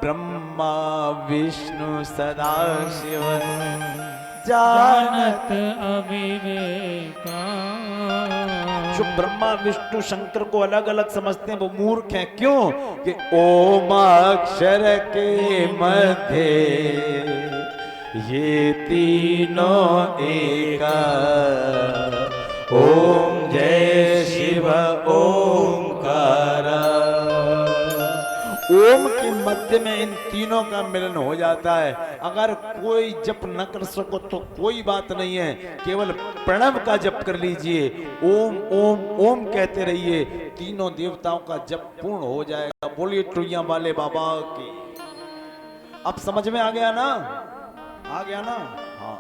ब्रह्मा विष्णु सदा शिव जानत अविवेका। जो ब्रह्मा विष्णु शंकर को अलग अलग समझते हैं वो मूर्ख हैं। क्यों? कि ओम अक्षर के मध्य ये तीनों एक। ओम जय शिव ओमकार। ओम के मध्य में इन तीनों का मिलन हो जाता है। अगर कोई जप न कर सको तो कोई बात नहीं है, केवल प्रणव का जप कर लीजिए। ओम ओम ओम कहते रहिए, तीनों देवताओं का जप पूर्ण हो जाएगा। बोलिए टुइया वाले बाबा की। अब समझ में आ गया ना? आ गया ना? हाँ,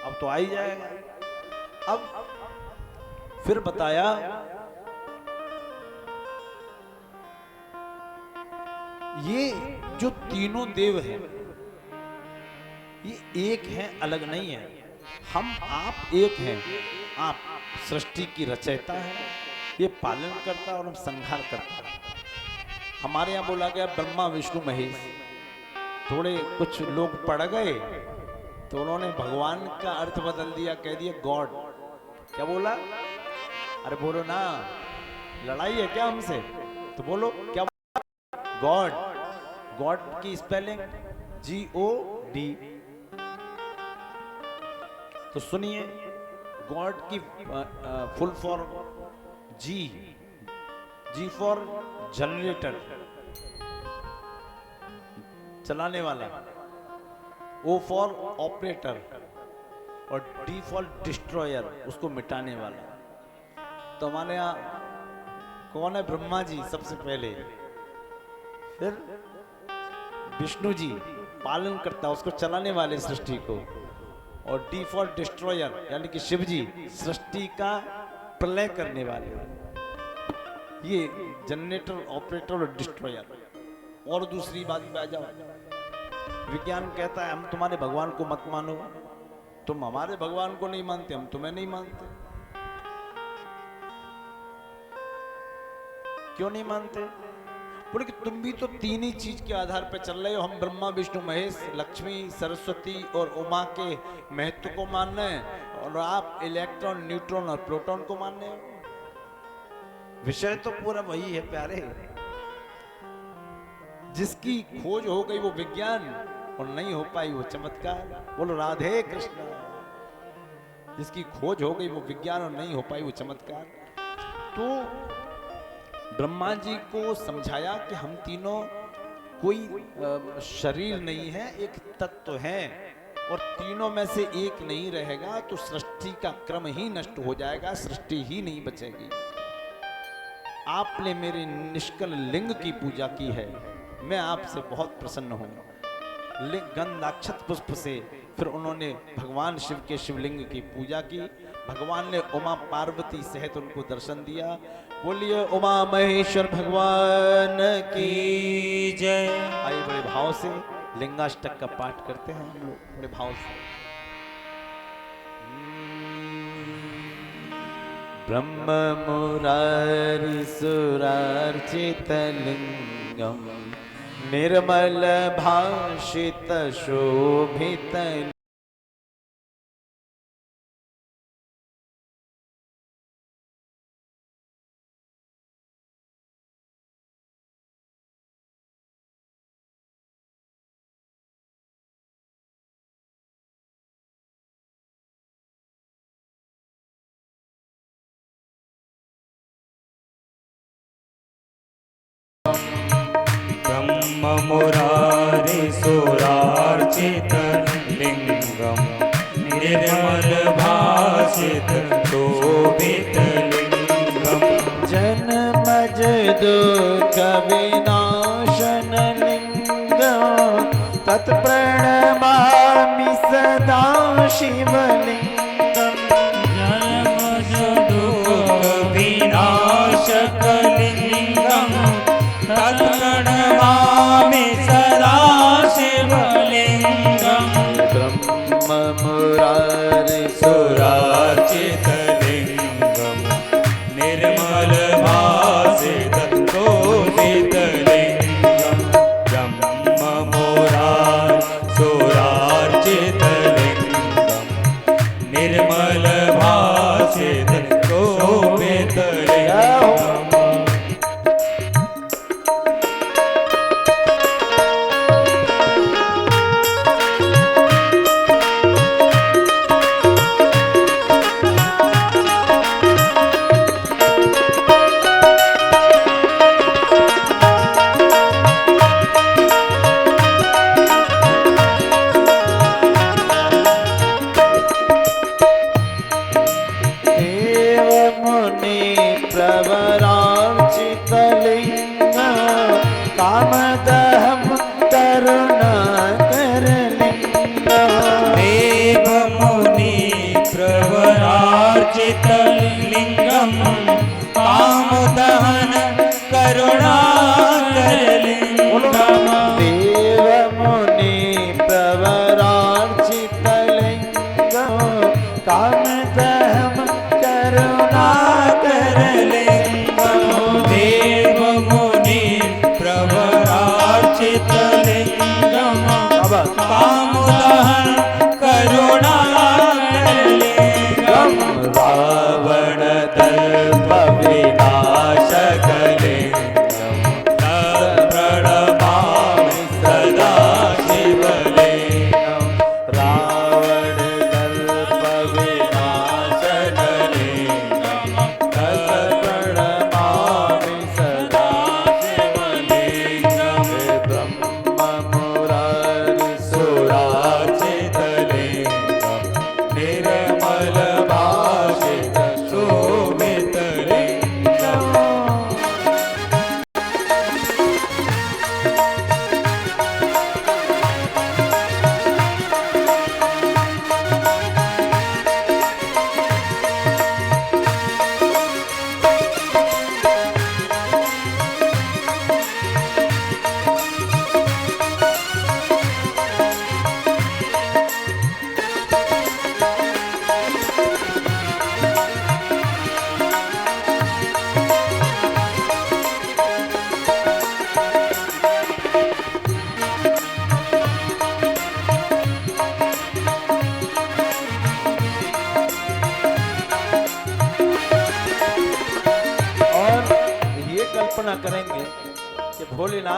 अब तो आ ही जाएगा। अब फिर बताया ये जो तीनों देव हैं ये एक हैं, अलग नहीं है। हम आप एक हैं। आप सृष्टि की रचयिता है, ये पालन करता और हम संहार करता है। हमारे यहाँ बोला गया ब्रह्मा विष्णु महेश। थोड़े कुछ लोग पढ़ गए तो उन्होंने भगवान का अर्थ बदल दिया, कह दिया गॉड। क्या बोला? अरे बोलो ना, लड़ाई है क्या हमसे? तो बोलो क्या? गॉड। गॉड की स्पेलिंग GOD। तो सुनिए, गॉड की full form G for generator, चलाने वाला। O फॉर ऑपरेटर और D फॉर डिस्ट्रॉयर, उसको मिटाने वाला। तो हमारे यहाँ कौन है? ब्रह्मा जी सबसे पहले, फिर विष्णु जी पालन करता, उसको चलाने वाले सृष्टि को, और D फॉर डिस्ट्रॉयर यानी कि शिव जी सृष्टि का प्रलय करने वाले। ये जनरेटर, ऑपरेटर और डिस्ट्रॉयर। और दूसरी बात पे आ जाओ, विज्ञान कहता है हम तुम्हारे भगवान को मत मानो, तुम हमारे भगवान को नहीं मानते, हम तुम्हें नहीं मानते। क्यों नहीं मानते? बोले कि तुम भी तो तीन ही चीज के आधार पर चल रहे हो। हम ब्रह्मा विष्णु महेश, लक्ष्मी सरस्वती और उमा के महत्व को मान रहे हैं, और आप इलेक्ट्रॉन, न्यूट्रॉन और प्रोटॉन को मान रहे हो। विषय तो पूरा वही है प्यारे। जिसकी खोज हो गई वो विज्ञान, और नहीं हो पाई वो चमत्कार। बोलो राधे कृष्ण। जिसकी खोज हो गई वो विज्ञान और नहीं हो पाई वो चमत्कार। तो ब्रह्मा जी को समझाया कि हम तीनों कोई शरीर नहीं है, एक तत्व है, और तीनों में से एक नहीं रहेगा तो सृष्टि का क्रम ही नष्ट हो जाएगा, सृष्टि ही नहीं बचेगी। आपने मेरे निष्कल लिंग की पूजा की है, मैं आपसे बहुत प्रसन्न हूँ। गंधाक्षत पुष्प से फिर उन्होंने भगवान शिव के शिवलिंग की पूजा की। भगवान ने उमा पार्वती सहित उनको दर्शन दिया। बोलिए उमा महेश्वर भगवान की जय। आइए बड़े भाव से लिंगाष्टक का पाठ करते हैं हम लोग, बड़े भाव से। ब्रह्म मुरारी सुरार्चित लिंगम निर्मल भाषित शोभित मुरारे सुरार्चित लिंगम निर्मल भाषित शोभित लिंगम जन्मज दुःख विनाशन लिंगम तत्प्रणमामि सदा शिवलिंगम। जन्मज दुःख विनाशक लिंगम तत्प्रणमामि सदा शिवलिंगम। ब्रह्म मुरारी सुरार्चित लिंगम निर्मल भाषित शोभित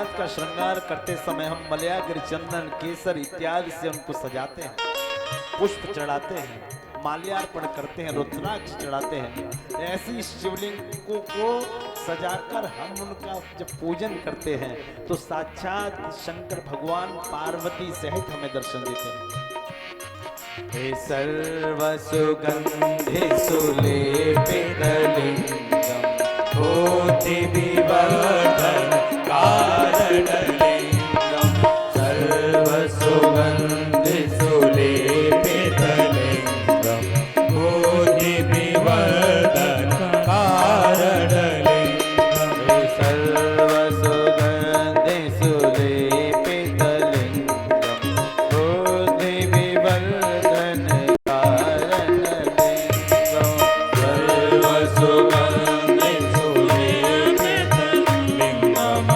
साज का श्रृंगार करते समय हम मलयाग्र, चंदन, केसर इत्यादि से उनको सजाते हैं, पुष्प चढ़ाते हैं, माल्यार्पण करते हैं, रुद्राक्ष चढ़ाते हैं। ऐसी शिवलिंग को सजाकर हम उनका जब पूजन करते हैं तो साक्षात शंकर भगवान पार्वती सहित हमें दर्शन देते हैं। हे सर्व सुगंधि सुलेपितलिंगम भूति विवर्धन कारणलिंगम सर्व सुगंधि सुलेपितलिंगम भूति विवर्धन कारणलिंगम सर्व सुगंधि सुलेपितलिंगम बुद्धि विवर्धन कारणलिंगम सर्व सुगंधि सुलेपितलिंगम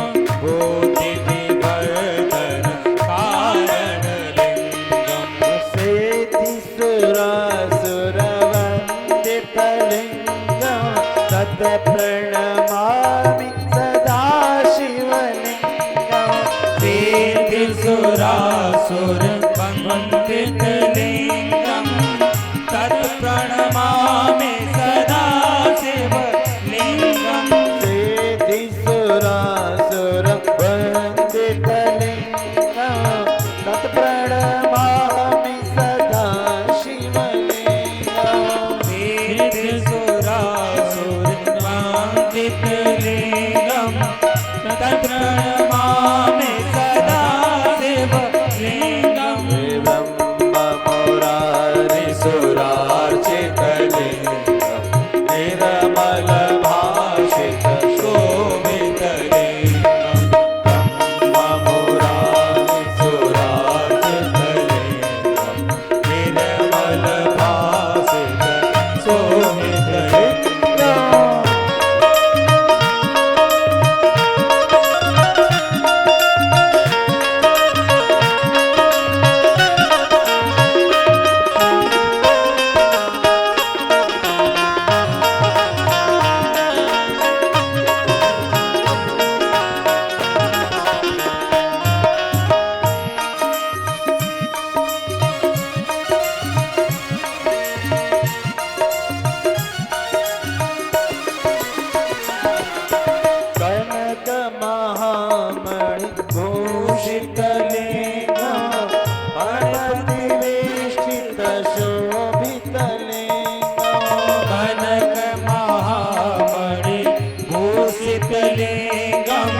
भूति विवर्धन कारणलिंगम सेतिसुरासुरवन्दितलिंगं तत् प्रणमामि सदा शिवलिंगं सुरासुर वन्दितलिंगं तत् प्रणमामि सदा शिवलिंगं सेतिसुरासुरवन्दितलिंगं तत् प्रणमामि सदा शिवलिंगं सुरासुर वन्दितलिंगं तत् प्रणमामि सदा शिवलिंगं ब्रह्ममुरारिसुरार्चितलिंगं निर्मलभाषित शोभितलिंगं ब्रह्ममुरारिसुरार्चितलिंगं निर्मलभाषित शोभितलिंगं कनक महामणि भूषितलिंगं फणतिवेष्टित शोभितलिंगं कनक महामणि भूषितलिंगं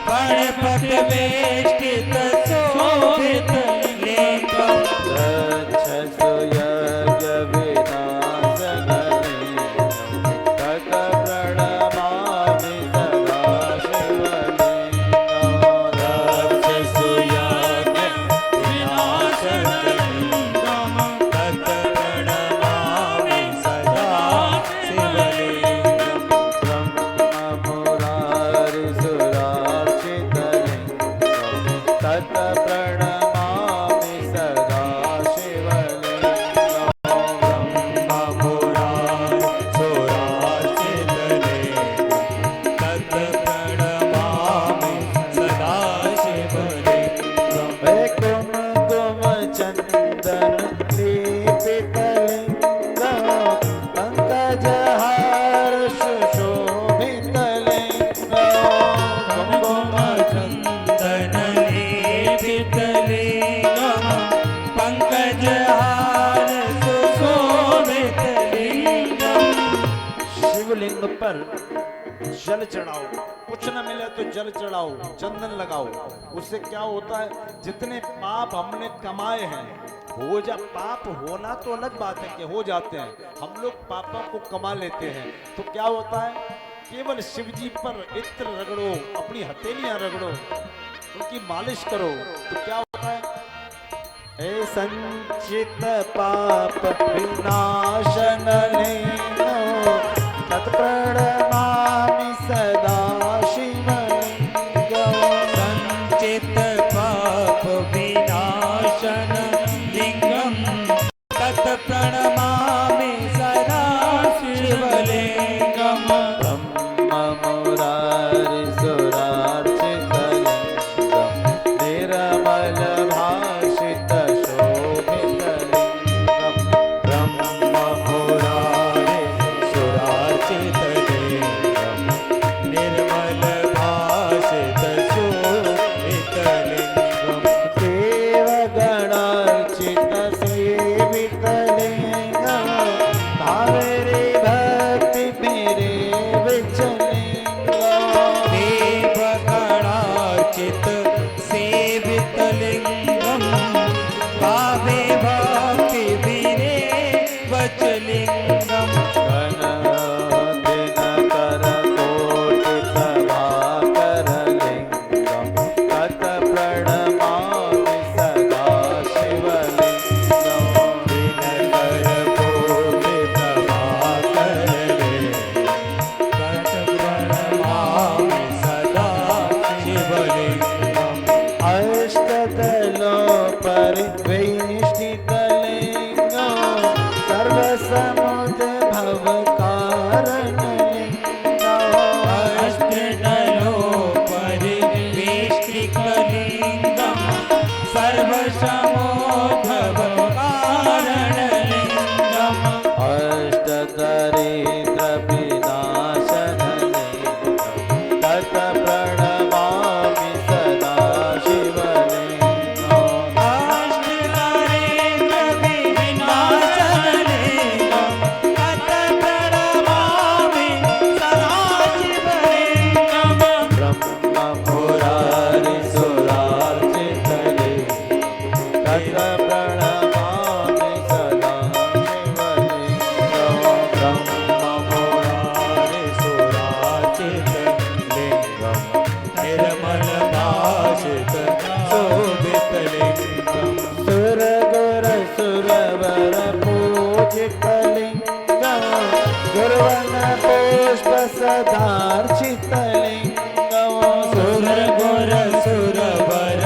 फणपटवेष्टित शोभितलिंगं रक्षसु यज्ञविनाशकलिंगं तत् प्रणमामि सदा शिवलिंगं रक्षसु यज्ञविनाशकलिंगं तत् प्रणमामि सदा शिवलिंगं ब्रह्ममुरारिसुरार्चितलिंगं तत् प्रणमामि सदा शिवलिंगं तत् प्रणमामि सदा शिवलिंगं हे कुमकुम चन्दन लेपितलिंगं पंकजहार सुशोभितलिंगं कुमकुम चन्दनलेपितलिंगं पङ्कजहार सुशोभितलिंगं शिवलिंग पर जल चढ़ाओ, कुछ न मिले तो जल चढ़ाओ, चंदन लगाओ। उससे क्या होता है, जितने पाप हमने कमाए हैं पाप होना तो अलग बात है कि हो जाते हैं, हम लोग पापों को कमा लेते हैं। तो क्या होता है, केवल शिव जी पर इत्र रगड़ो, अपनी हथेलियां रगड़ो, उनकी मालिश करो, तो क्या होता है, हे संचित पाप विनाशन तत्प्रणमामि सदा शिवलिंगं संचित पाप विनाशन लिंगं तत् प्रणमामि सदा शिवलिंगं ब्रह्ममुरारिसुरार्चितलिंगं सर्वसमोद्भव कारणलिङ्गम् अष्टदरिद्र विनाशनलिङ्गम् तत् प्रणमामि सदा शिवलिङ्गम् अष्टदरिद्र विनाशनलिङ्गम् तत् प्रणमामि सदा शिवलिङ्गम् ब्रह्म मुरारि सुरार्चितलिङ्गम् तत् प्रणमामि सदा शिवलिङ्गम् ब्रह्म मुरारि सुरार्चितलिङ्गम् निर्मल भाषित शोभितलिङ्गम् सुर गुर सुरवर पूजितलिङ्गम् गुरुवन पुष्प सदार्चितलिङ्गम् सुर गुर सुरवर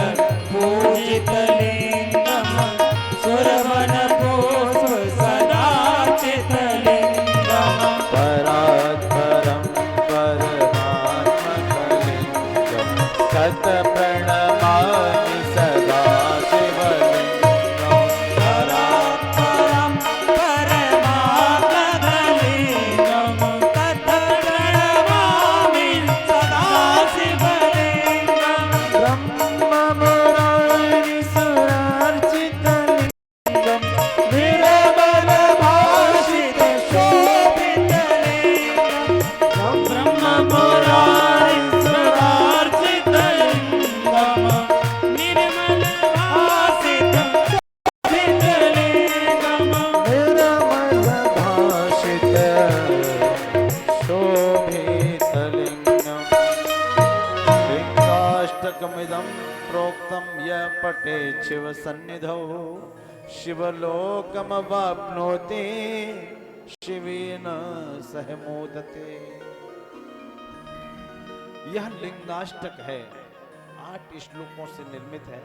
पूजितलिङ्गम् सुरवन पुष्प सदार्चितलिङ्गम् परात्परं परमात्मकलिङ्गम् तत् प्रणमामि सदा शिवलिङ्गम् परात्परं परमात्मकलिङ्गम् तत् प्रणमामि सदा शिवलिङ्गम् ब्रह्म मुरारि सुरार्चितलिङ्गम् निर्मल भाषित शोभितलिङ्गम् ब्रह्म मुरारि सुरार्चितलिङ्गम् निर्मल भासित शोभितलिङ्गम् निर्मल भाषित शोभितलिङ्गम् लिङ्गाष्टकमिदं प्रोक्तं य पठेत् शिवसन्निधौ शिवलोकमवाप्नोति शिवेन सह मोदते। यह लिंगाष्टक है, 8 श्लोकों से निर्मित है।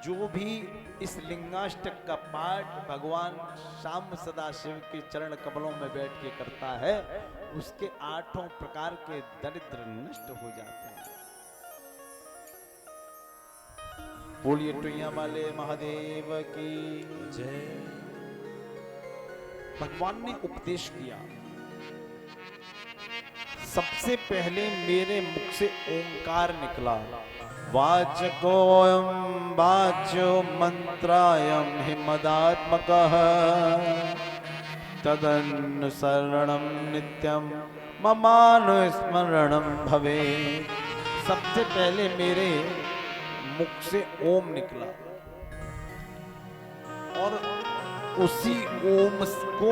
जो भी इस लिंगाष्टक का पाठ भगवान श्याम सदाशिव के चरण कमलों में बैठ के करता है, उसके 8 प्रकार के दरिद्र नष्ट हो जाते हैं। बोलिए टुइया वाले महादेव की जय। भगवान ने उपदेश किया, सबसे पहले मेरे मुख से ओंकार निकला। वाचकोऽयं वाच्यो मंत्रायं हिमदात्मकः तदनुसरणं नित्यं ममानुस्मरणं भवेत्। सबसे पहले मेरे मुख से ओम निकला और उसी ओम को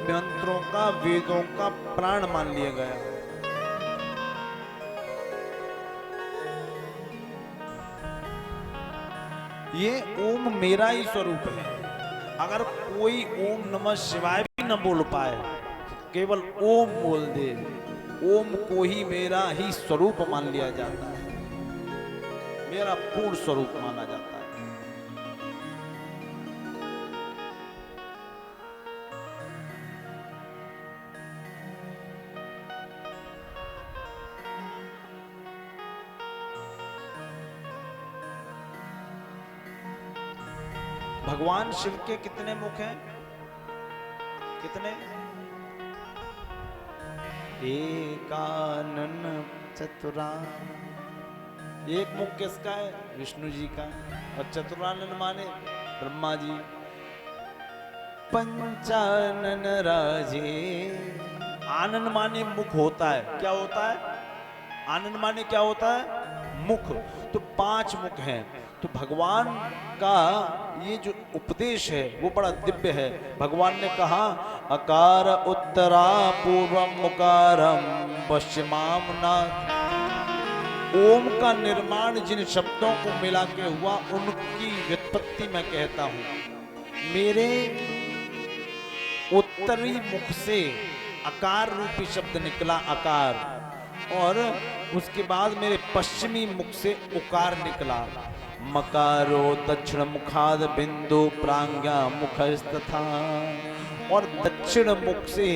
मंत्रों का, वेदों का प्राण मान लिया गया। ये ओम मेरा ही स्वरूप है। अगर कोई ओम नमः शिवाय भी न बोल पाए, केवल ओम बोल दे, ओम को ही मेरा ही स्वरूप मान लिया जाता है, मेरा पूर्ण स्वरूप माना जाता है। भगवान शिव के कितने मुख हैं? कितने? एकानन चतुरानन। एक मुख किसका है? विष्णु जी का। और चतुरानन माने ब्रह्मा जी। पंचानन राजे। आनन माने मुख होता है। क्या होता है? आनन माने क्या होता है? मुख। तो 5 मुख हैं। तो भगवान का ये जो उपदेश है वो बड़ा दिव्य है। भगवान ने कहा अकार उत्तरा पूर्वम मुकारम पश्चिमाम नाथ। ओम का निर्माण जिन शब्दों को मिला के हुआ उनकी व्युत्पत्ति मैं कहता हूं। मेरे उत्तरी मुख से अकार रूपी शब्द निकला, अकार, और उसके बाद मेरे पश्चिमी मुख से उकार निकला, मकारो। दक्षिण मुखाद बिंदु प्राज्ञा मुखस्तथा। और दक्षिण मुख से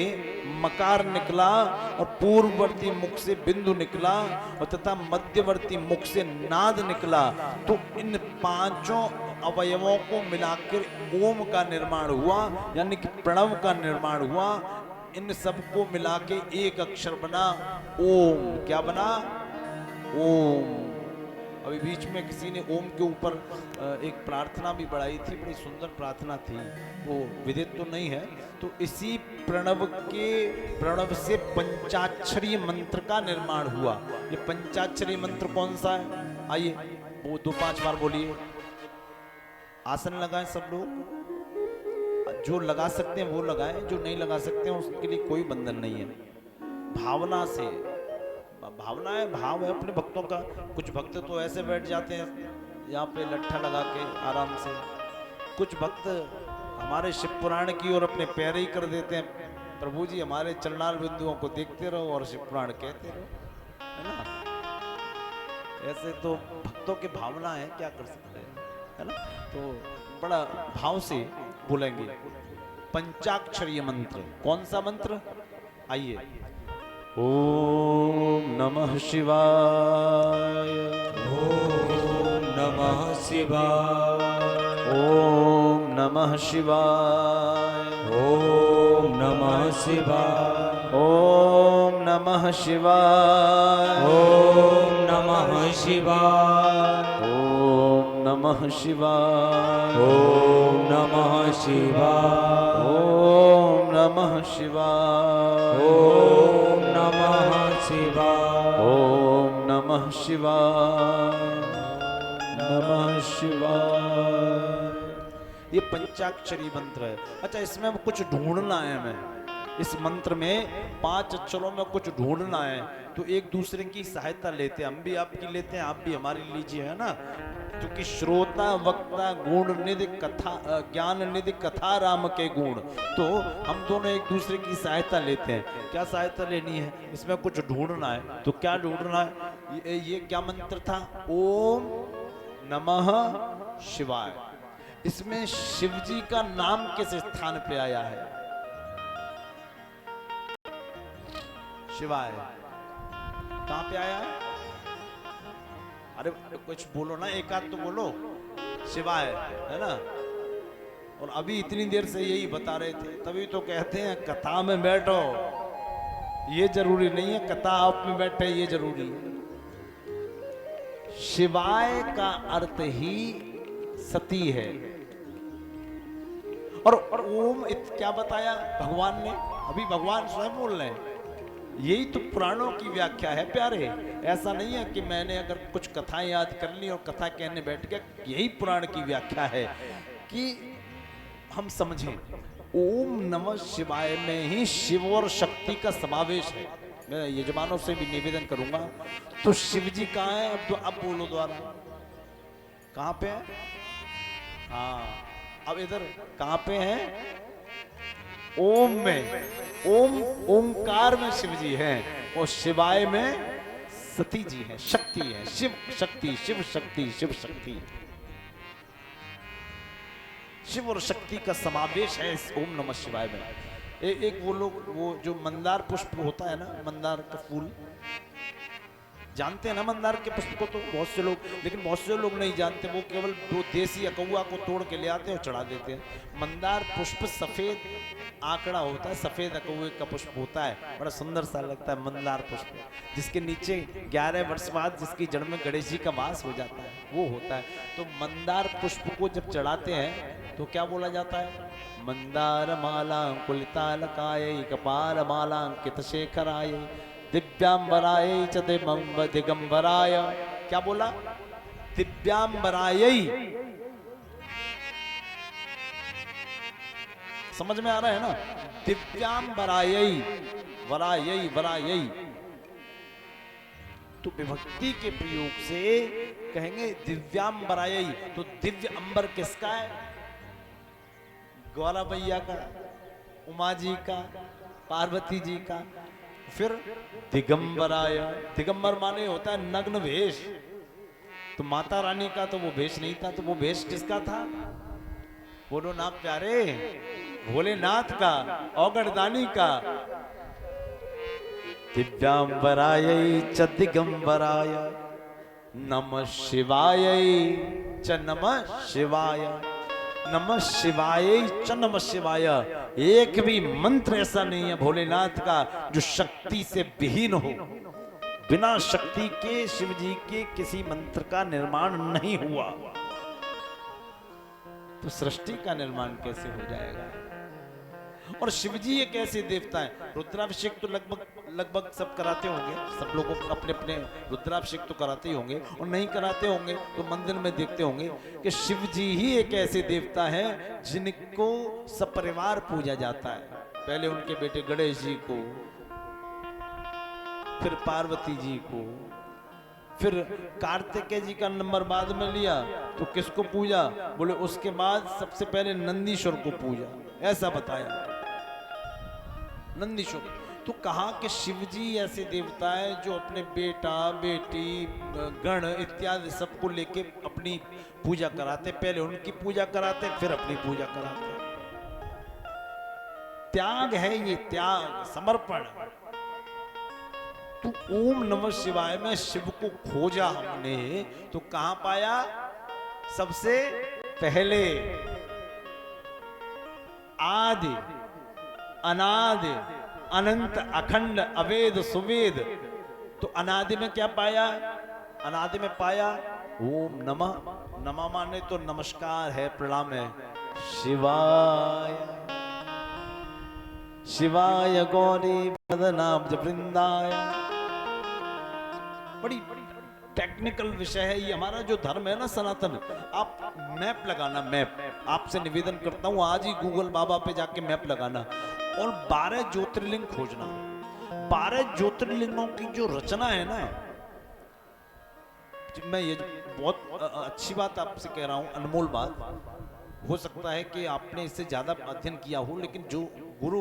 मकार निकला और पूर्ववर्ती मुख से बिंदु निकला और तथा मध्यवर्ती मुख से नाद निकला, तो इन पांचों अवयवों को मिलाकर ओम का निर्माण हुआ, यानी कि प्रणव का निर्माण हुआ। इन सबको मिला के एक अक्षर बना ओम। क्या बना? ओम। अभी बीच में किसी ने ओम के ऊपर एक प्रार्थना भी बढ़ाई थी, बड़ी सुंदर प्रार्थना थी, वो विदित तो नहीं है। तो इसी प्रणव से पंचाक्षरी मंत्र का निर्माण हुआ। ये पंचाक्षरी मंत्र कौन सा है? आइए वो 2-5 बार बोलिए। आसन लगाएं सब लोग, जो लगा सकते हैं वो लगाएं, जो नहीं लगा सकते हैं उसके लिए कोई बंधन नहीं है। भावना से, भावना है, भाव है अपने भक्तों का। कुछ भक्त तो ऐसे बैठ जाते हैं यहाँ पे लट्ठा लगा के आराम से, कुछ भक्त हमारे शिव पुराण की ओर अपने पैर ही कर देते हैं, प्रभु जी हमारे चरणार बिंदुओं को देखते रहो और शिव पुराण कहते रहो, है ना। ऐसे तो भक्तों की भावना है, क्या कर सकते हैं, है ना। तो बड़ा भाव से बोलेंगे पंचाक्षरी मंत्र। कौन सा मंत्र? आइए। ओम नमः शिवाय, ओम नमः शिवाय, ओम नमः शिवाय, ओम नमः शिवाय, ओम नमः शिवाय, ओम नमः शिवाय, ओम नमः शिवाय, ओम नमः शिवाय, ओम नमः शिवाय, ओम नमः शिवाय, ओम नमः शिवाय, नमः शिवाय। ये पंचाक्षरी मंत्र है। अच्छा, इसमें अब कुछ ढूंढना है हमें, इस मंत्र में 5 अक्षरों में कुछ ढूंढना है, तो एक दूसरे की सहायता लेते हैं। हम भी आपकी लेते हैं, आप भी हमारी लीजिए, है ना। क्योंकि श्रोता वक्ता गुण निधि कथा, ज्ञान निधि कथा राम के गुण, तो हम दोनों एक दूसरे की सहायता लेते हैं। क्या सहायता लेनी है? इसमें कुछ ढूंढना है। तो क्या ढूंढना है? ये क्या मंत्र था? ओम नमः शिवाय। इसमें शिव जी का नाम किस स्थान पे आया है? शिवाय कहां पे आया है? अरे कुछ बोलो ना, एक आध तो बोलो। शिवाय, है ना। और अभी इतनी देर से यही बता रहे थे, तभी तो कहते हैं कथा में बैठो। ये जरूरी नहीं है कथा आप में बैठे, ये जरूरी है। शिवाय का अर्थ ही सती है। और ओम क्या बताया भगवान ने? अभी भगवान स्वयं बोल रहे हैं। यही तो पुराणों की व्याख्या है प्यारे। ऐसा नहीं है कि मैंने अगर कुछ कथाएं याद कर ली और कथा कहने बैठ गया। यही पुराण की व्याख्या है कि हम समझें ओम नमः शिवाय में ही शिव और शक्ति का समावेश है। मैं यजमानों से भी निवेदन करूंगा, तो शिव जी कहाँ है? अब बोलो द्वारा, कहाँ पे है? हाँ, अब इधर कहाँ पे है? ओम में, ओमकार में शिव जी हैं और शिवाय में सती जी हैं, शक्ति है। शिव शक्ति, शिव शक्ति, शिव शक्ति, शिव और शक्ति का समावेश है इस ओम नमः शिवाय में। एक वो लोग, वो जो मंदार पुष्प होता है ना, मंदार का फूल जानते हैं ना, मंदार के पुष्प को तो बहुत से लोग, लेकिन बहुत से लोग नहीं जानते। वो केवल वो देसी अकौआ को तोड़ के ले आते हैं और चढ़ा देते हैं। मंदार पुष्प सफेद आंकड़ा होता है, सफेद अकौए का पुष्प होता है, बड़ा सुंदर सा लगता है मंदार पुष्प, जिसके नीचे 11 वर्ष बाद जिसकी जड़ में गणेश जी का वास हो जाता है, वो होता है। तो मंदार पुष्प को जब चढ़ाते हैं तो क्या बोला जाता है? मंदार माला कुलितालकाय कपाल माला अंकित शेखराय दिव्यांबराय च दिगंबराय। क्या बोला? दिव्यांबराय। समझ में आ रहा है ना? दिव्यांबराय, वराय वराय। तो विभक्ति के प्रयोग से कहेंगे दिव्यांबराय। तो दिव्य अंबर किसका है? गौरा मैया का, उमा जी का, पार्वती जी का। फिर दिगंबराय, दिगंबर माने होता है नग्न वेश। तो माता रानी का तो वो वेश नहीं था, तो वो वेश किसका था? बोलो ना प्यारे। भोलेनाथ का, औगड़दानी का। दिव्यांबराय च दिगंबराय नमः शिवाय च नमः शिवाय, नमः शिवाय च नमः शिवाय। एक भी मंत्र ऐसा नहीं है भोलेनाथ का जो शक्ति से विहीन हो। बिना शक्ति के शिव जी के किसी मंत्र का निर्माण नहीं हुआ, तो सृष्टि का निर्माण कैसे हो जाएगा। और शिव जी एक ऐसे देवता है, रुद्राभिषेक तो लगभग सब कराते होंगे, सब लोगों को अपने अपने रुद्राभिषेक तो कराते ही होंगे, और नहीं कराते होंगे तो मंदिर में देखते होंगे कि शिव जी ही एक ऐसे देवता है जिनको सपरिवार पूजा जाता है। पहले उनके बेटे गणेश जी को, फिर पार्वती जी को, फिर कार्तिकेय जी का नंबर बाद में लिया तो किसको पूजा, बोले उसके बाद सबसे पहले नंदीश्वर को पूजा, ऐसा बताया नंदीश्वर। तो कहा कि शिव जी ऐसे देवता है जो अपने बेटा बेटी गण इत्यादि सबको लेके अपनी पूजा कराते, पहले उनकी पूजा कराते फिर अपनी पूजा कराते। त्याग है ये, त्याग समर्पण। तो ओम नमः शिवाय में शिव को खोजा हमने तो कहां पाया, सबसे पहले आदि अनादि अनंत अखंड अवेद सुवेद। तो अनादि में क्या पाया, अनादि में पाया ओम नमः, नमः माने तो नमस्कार है, प्रणाम है, शिवाय शिवाय गौरी पदनाब्ज वृंदाय। बड़ी टेक्निकल विषय है ये हमारा जो धर्म है ना सनातन। आप मैप लगाना, मैप आपसे निवेदन करता हूं, आज ही गूगल बाबा पे जाके मैप लगाना और 12 ज्योतिर्लिंग खोजना। 12 ज्योतिर्लिंगों की जो रचना है ना, मैं ये बहुत अच्छी बात आपसे कह रहा हूं, अनमोल बात। हो सकता है कि आपने इससे ज्यादा अध्ययन किया हो, लेकिन जो गुरु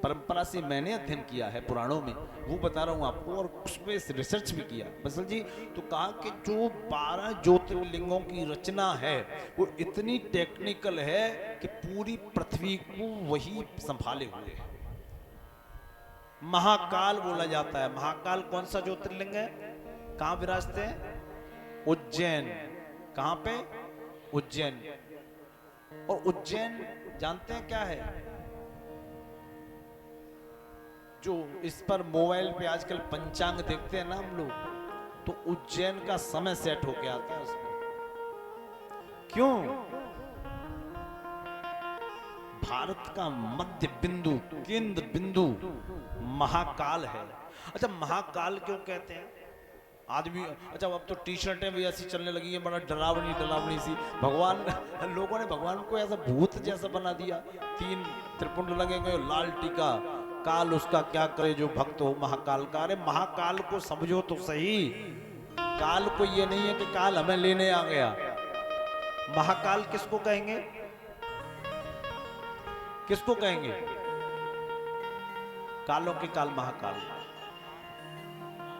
परंपरा से मैंने अध्ययन किया है पुराणों में, वो बता रहा हूं आपको, और उसमें रिसर्च भी किया बसल जी। तो कहा कि जो 12 ज्योतिर्लिंगों की रचना है वो इतनी टेक्निकल है कि पूरी पृथ्वी को वही संभाले हुए है। महाकाल बोला जाता है। महाकाल कौन सा ज्योतिर्लिंग है, कहां विराजते हैं, उज्जैन। कहां पे, उज्जैन। और उज्जैन जानते हैं क्या है, जो इस पर मोबाइल पे आजकल पंचांग देखते हैं ना हम लोग, तो उज्जैन का समय सेट होके आता है उसमें। क्यों, भारत का मध्य बिंदु, केंद्र बिंदु महाकाल है। अच्छा, महाकाल क्यों कहते हैं आदमी, अच्छा अब तो टी शर्टें भी ऐसी चलने लगी है, बड़ा डरावनी डरावनी सी। भगवान, लोगों ने भगवान को ऐसा भूत जैसा बना दिया, 3 त्रिपुंड लगेंगे, लाल टीका, काल उसका क्या करे जो भक्त हो महाकाल का। अरे महाकाल को समझो तो सही, काल को ये नहीं है कि काल हमें लेने आ गया। महाकाल किसको कहेंगे, किसको कहेंगे, कालों के काल महाकाल।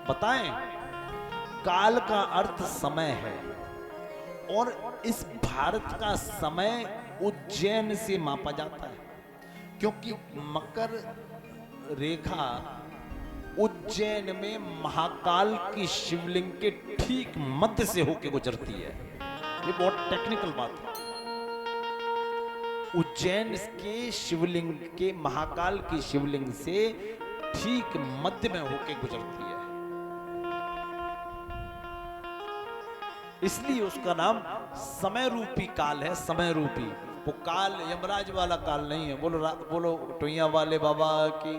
बताएं, काल का अर्थ समय है, और इस भारत का समय उज्जैन से मापा जाता है, क्योंकि मकर रेखा उज्जैन में महाकाल की शिवलिंग के ठीक मध्य से होकर गुजरती है। ये बहुत टेक्निकल बात है। उज्जैन के शिवलिंग के, महाकाल की शिवलिंग से ठीक मध्य में होकर गुजरती है, इसलिए उसका नाम समय रूपी काल है। समय रूपी, वो काल यमराज वाला काल नहीं है। बोलो टोइया वाले बाबा की।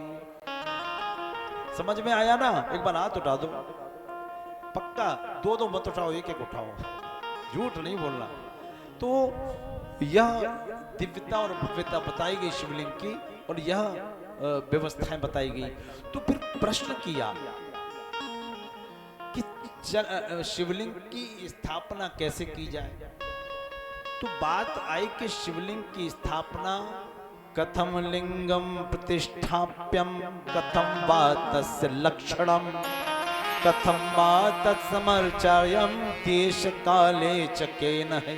समझ में आया ना, एक बार हाथ उठा दो, पक्का 2-2 मत उठाओ, 1-1 उठाओ, झूठ नहीं बोलना। तो यह दिव्यता और भव्यता बताई गई शिवलिंग की, और यह व्यवस्थाएं बताई गई। तो फिर प्रश्न किया कि शिवलिंग की स्थापना कैसे की जाए। तो बात आई कि शिवलिंग की स्थापना कथम लिंगम प्रतिष्ठाप्यम, कथम वा तस्य लक्षणम, कथम वा तत्समर्चार्यम, देश काले च केन है।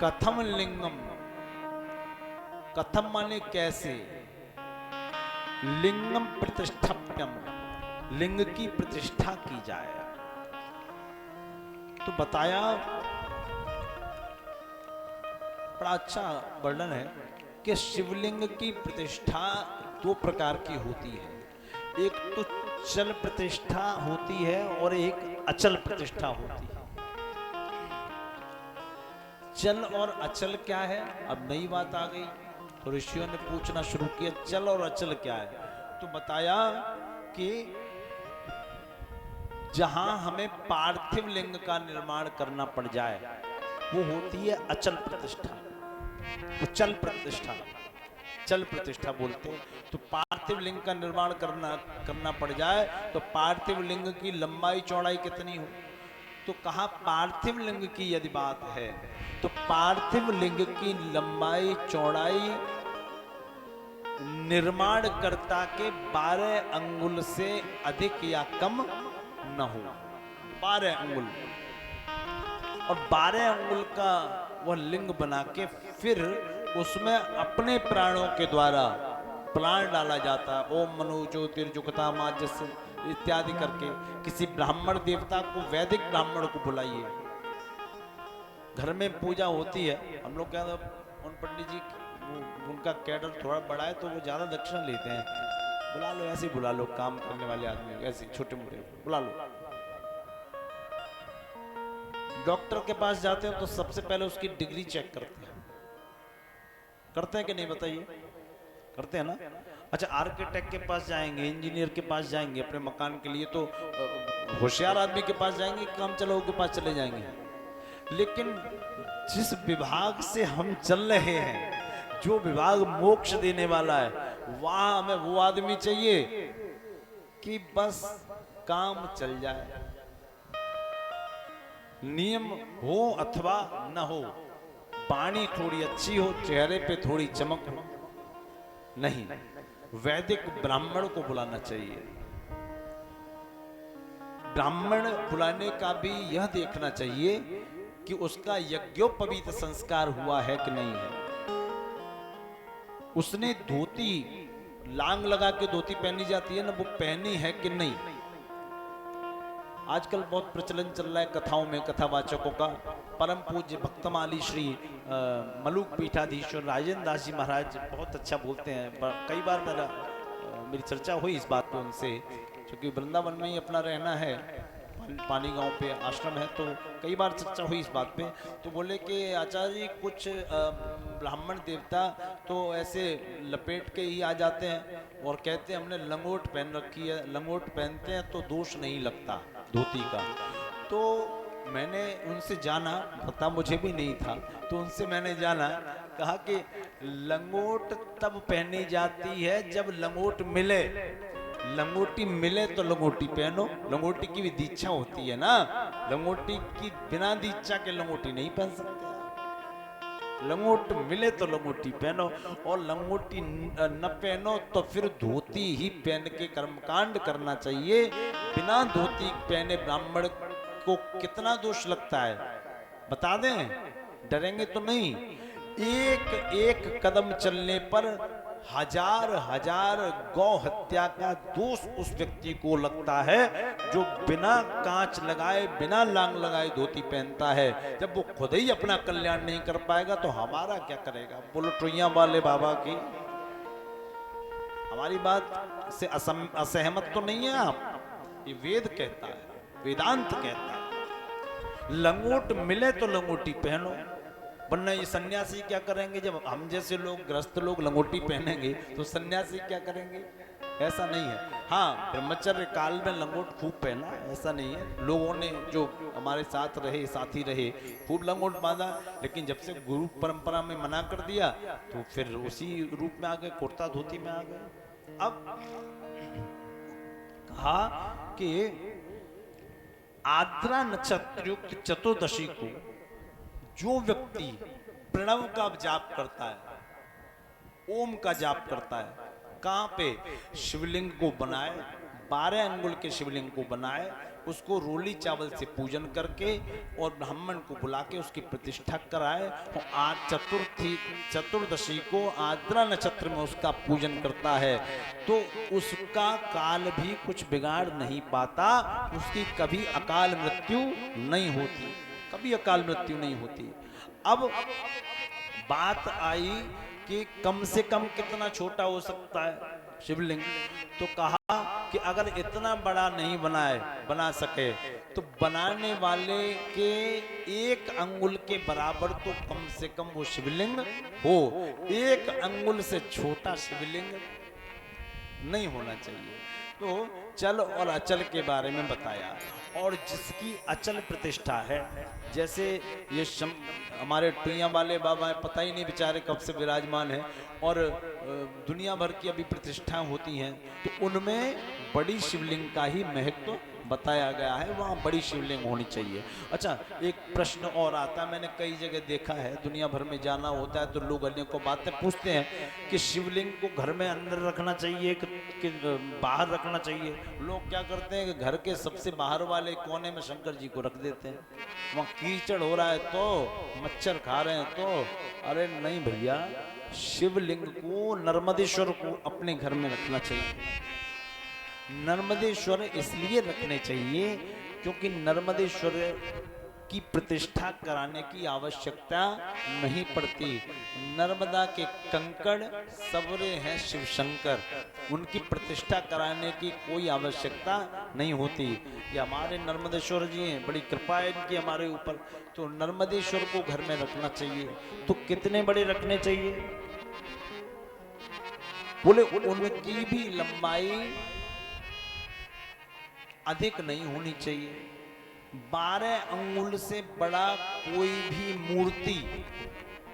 कथम लिंगम, कथम माने कैसे, लिंगम प्रतिष्ठाप्यम, लिंग की प्रतिष्ठा की जाए। तो बताया, बड़ा अच्छा वर्णन है कि शिवलिंग की प्रतिष्ठा दो प्रकार की होती है। एक तो चल प्रतिष्ठा होती है और एक अचल प्रतिष्ठा होती है। चल और अचल क्या है? अब नई बात आ गई तो ऋषियों ने पूछना शुरू किया, चल और अचल क्या है? तो बताया कि जहां हमें पार्थिव लिंग का निर्माण करना पड़ जाए वो होती है अचल प्रतिष्ठा, वो चल प्रतिष्ठा, चल प्रतिष्ठा बोलते हैं। तो पार्थिव लिंग का निर्माण करना पड़ जाए तो पार्थिव लिंग की लंबाई चौड़ाई कितनी हो? तो कहा पार्थिव लिंग की यदि बात है तो पार्थिव लिंग की लंबाई चौड़ाई निर्माणकर्ता के 12 अंगुल से अधिक या कम न हो। 12 अंगुल, और 12 अंगुल का वह लिंग बना के फिर उसमें अपने प्राणों के द्वारा प्राण डाला जाता है। ओम मनु ज्योतिर्जुगता माजस इत्यादि करके किसी ब्राह्मण देवता को, वैदिक ब्राह्मण को बुलाइए, घर में पूजा होती है। हम लोग क्या, उन पंडित जी उनका कैडर थोड़ा बड़ा है तो वो ज्यादा दक्षिणा लेते हैं। बुला लो, ऐसे बुला लो, काम करने वाले आदमी ऐसे छोटे मोटे बुला लो। डॉक्टर के पास जाते हैं तो सबसे पहले उसकी डिग्री चेक करते हैं कि नहीं? बताइए, करते हैं ना? अच्छा, आर्किटेक्ट के पास जाएंगे, इंजीनियर के पास जाएंगे अपने मकान के लिए तो होशियार आदमी के पास जाएंगे, काम चलाओ के पास चले जाएंगे। लेकिन जिस विभाग से हम चल रहे हैं, जो विभाग मोक्ष देने वाला है, वहां हमें वो आदमी चाहिए कि बस काम चल जाए, नियम हो अथवा न हो, वाणी थोड़ी अच्छी हो, चेहरे पे थोड़ी चमक हो। नहीं, वैदिक ब्राह्मण को बुलाना चाहिए। ब्राह्मण बुलाने का भी यह देखना चाहिए कि उसका यज्ञोपवीत संस्कार हुआ है कि नहीं है। उसने धोती, लांग लगा के धोती पहनी जाती है ना, वो पहनी है कि नहीं। आजकल बहुत प्रचलन चल रहा है कथाओं में, कथावाचकों का। परम पूज्य भक्तमाली श्री मलुक पीठाधीश्वर राजेंद्र दास जी महाराज बहुत अच्छा बोलते हैं। कई बार मेरी चर्चा हुई इस बात पे उनसे, क्योंकि वृंदावन में ही अपना रहना है, पानी गांव पे आश्रम है, तो कई बार चर्चा हुई इस बात पे। तो बोले कि आचार्य जी, कुछ ब्राह्मण देवता तो ऐसे लपेट के ही आ जाते हैं और कहते हैं हमने लंगोट पहन रखी है, लंगोट पहनते हैं तो दोष नहीं लगता धोती का। तो मैंने उनसे जाना, पता मुझे भी नहीं था, तो उनसे मैंने जाना, कहा कि लंगोट तब पहनी जाती है जब लंगोट मिले, लंगोटी मिले तो लंगोटी पहनो। लंगोटी की भी दीक्षा होती है ना, लंगोटी की बिना दीक्षा के लंगोटी नहीं पहन सकते। लंगोट मिले तो लंगोटी पहनो, और लंगोटी न पहनो तो फिर धोती ही पहन के कर्मकांड करना चाहिए। बिना धोती पहने ब्राह्मण को कितना दोष लगता है बता दें, डरेंगे तो नहीं। एक एक कदम चलने पर हजार हजार गौ हत्या का दोष उस व्यक्ति को लगता है जो बिना कांच लगाए, बिना लांग लगाए धोती पहनता है। जब वो खुद ही अपना कल्याण नहीं कर पाएगा तो हमारा क्या करेगा? बोलो टुइया वाले बाबा की हमारी बात से असहमत तो नहीं है आप? ये वेद कहता है, वेदांत कहता है लंगोट मिले तो लंगोटी पहनो, वरना ये सन्यासी क्या करेंगे? जब हम जैसे लोग गृहस्थ लोग लंगोटी पहनेंगे तो सन्यासी क्या करेंगे? ऐसा नहीं है। हाँ, ब्रह्मचर्य काल में लंगोट खूब पहना, ऐसा नहीं है। लोगों ने जो हमारे साथ रहे, साथी रहे, खूब लंगोट बांधा, लेकिन जब से गुरु परंपरा में मना कर दिया तो फिर उसी रूप में आ गए, कुर्ता धोती में आ गए। अब कहा कि आद्रा नक्षत्र युक्त चतुर्दशी को जो व्यक्ति प्रणव का जाप करता है, ओम का जाप करता है, कहां पे? शिवलिंग को बनाए, 12 अंगुल के शिवलिंग को बनाए, उसको रोली चावल से पूजन करके और ब्राह्मण को बुला के उसकी प्रतिष्ठा कराए, और आज चतुर्दशी को आद्रा नक्षत्र में उसका पूजन करता है तो उसका काल भी कुछ बिगाड़ नहीं पाता, उसकी कभी अकाल मृत्यु नहीं होती, कभी अकाल मृत्यु नहीं होती। अब बात आई कि कम से कम कितना छोटा हो सकता है शिवलिंग, तो कहा कि अगर इतना बड़ा नहीं बना सके तो बनाने वाले के 1 अंगुल के बराबर तो कम से कम वो शिवलिंग हो, 1 अंगुल से छोटा शिवलिंग नहीं होना चाहिए। तो चल और अचल के बारे में बताया, और जिसकी अचल प्रतिष्ठा है, जैसे ये हमारे टुइया वाले बाबा है, पता ही नहीं बेचारे कब से विराजमान है, और दुनिया भर की अभी प्रतिष्ठाएं होती हैं, तो उनमें बड़ी शिवलिंग का ही महत्व बताया गया है, वहाँ बड़ी शिवलिंग होनी चाहिए। अच्छा, एक प्रश्न और आता है, मैंने कई जगह देखा है, दुनिया भर में जाना होता है तो लोग अन्य को बातें पूछते हैं कि शिवलिंग को घर में अंदर रखना चाहिए कि बाहर रखना चाहिए। लोग क्या करते हैं कि घर के सबसे बाहर वाले कोने में शंकर जी को रख देते हैं, वहाँ कीचड़ हो रहा है तो, मच्छर खा रहे हैं तो। अरे नहीं भैया, शिवलिंग को, नर्मदेश्वर को अपने घर में रखना चाहिए। नर्मदेश्वर इसलिए रखने चाहिए क्योंकि नर्मदेश्वर की प्रतिष्ठा कराने की आवश्यकता नहीं पड़ती। नर्मदा के कंकड़ सबरे हैं शिव शंकर, उनकी प्रतिष्ठा कराने की कोई आवश्यकता नहीं होती। ये हमारे नर्मदेश्वर जी हैं, बड़ी कृपा है इनकी हमारे ऊपर, तो नर्मदेश्वर को घर में रखना चाहिए। तो कितने बड़े रखने चाहिए? बोले उनकी भी लंबाई अधिक नहीं होनी चाहिए। 12 अंगुल से बड़ा कोई भी मूर्ति,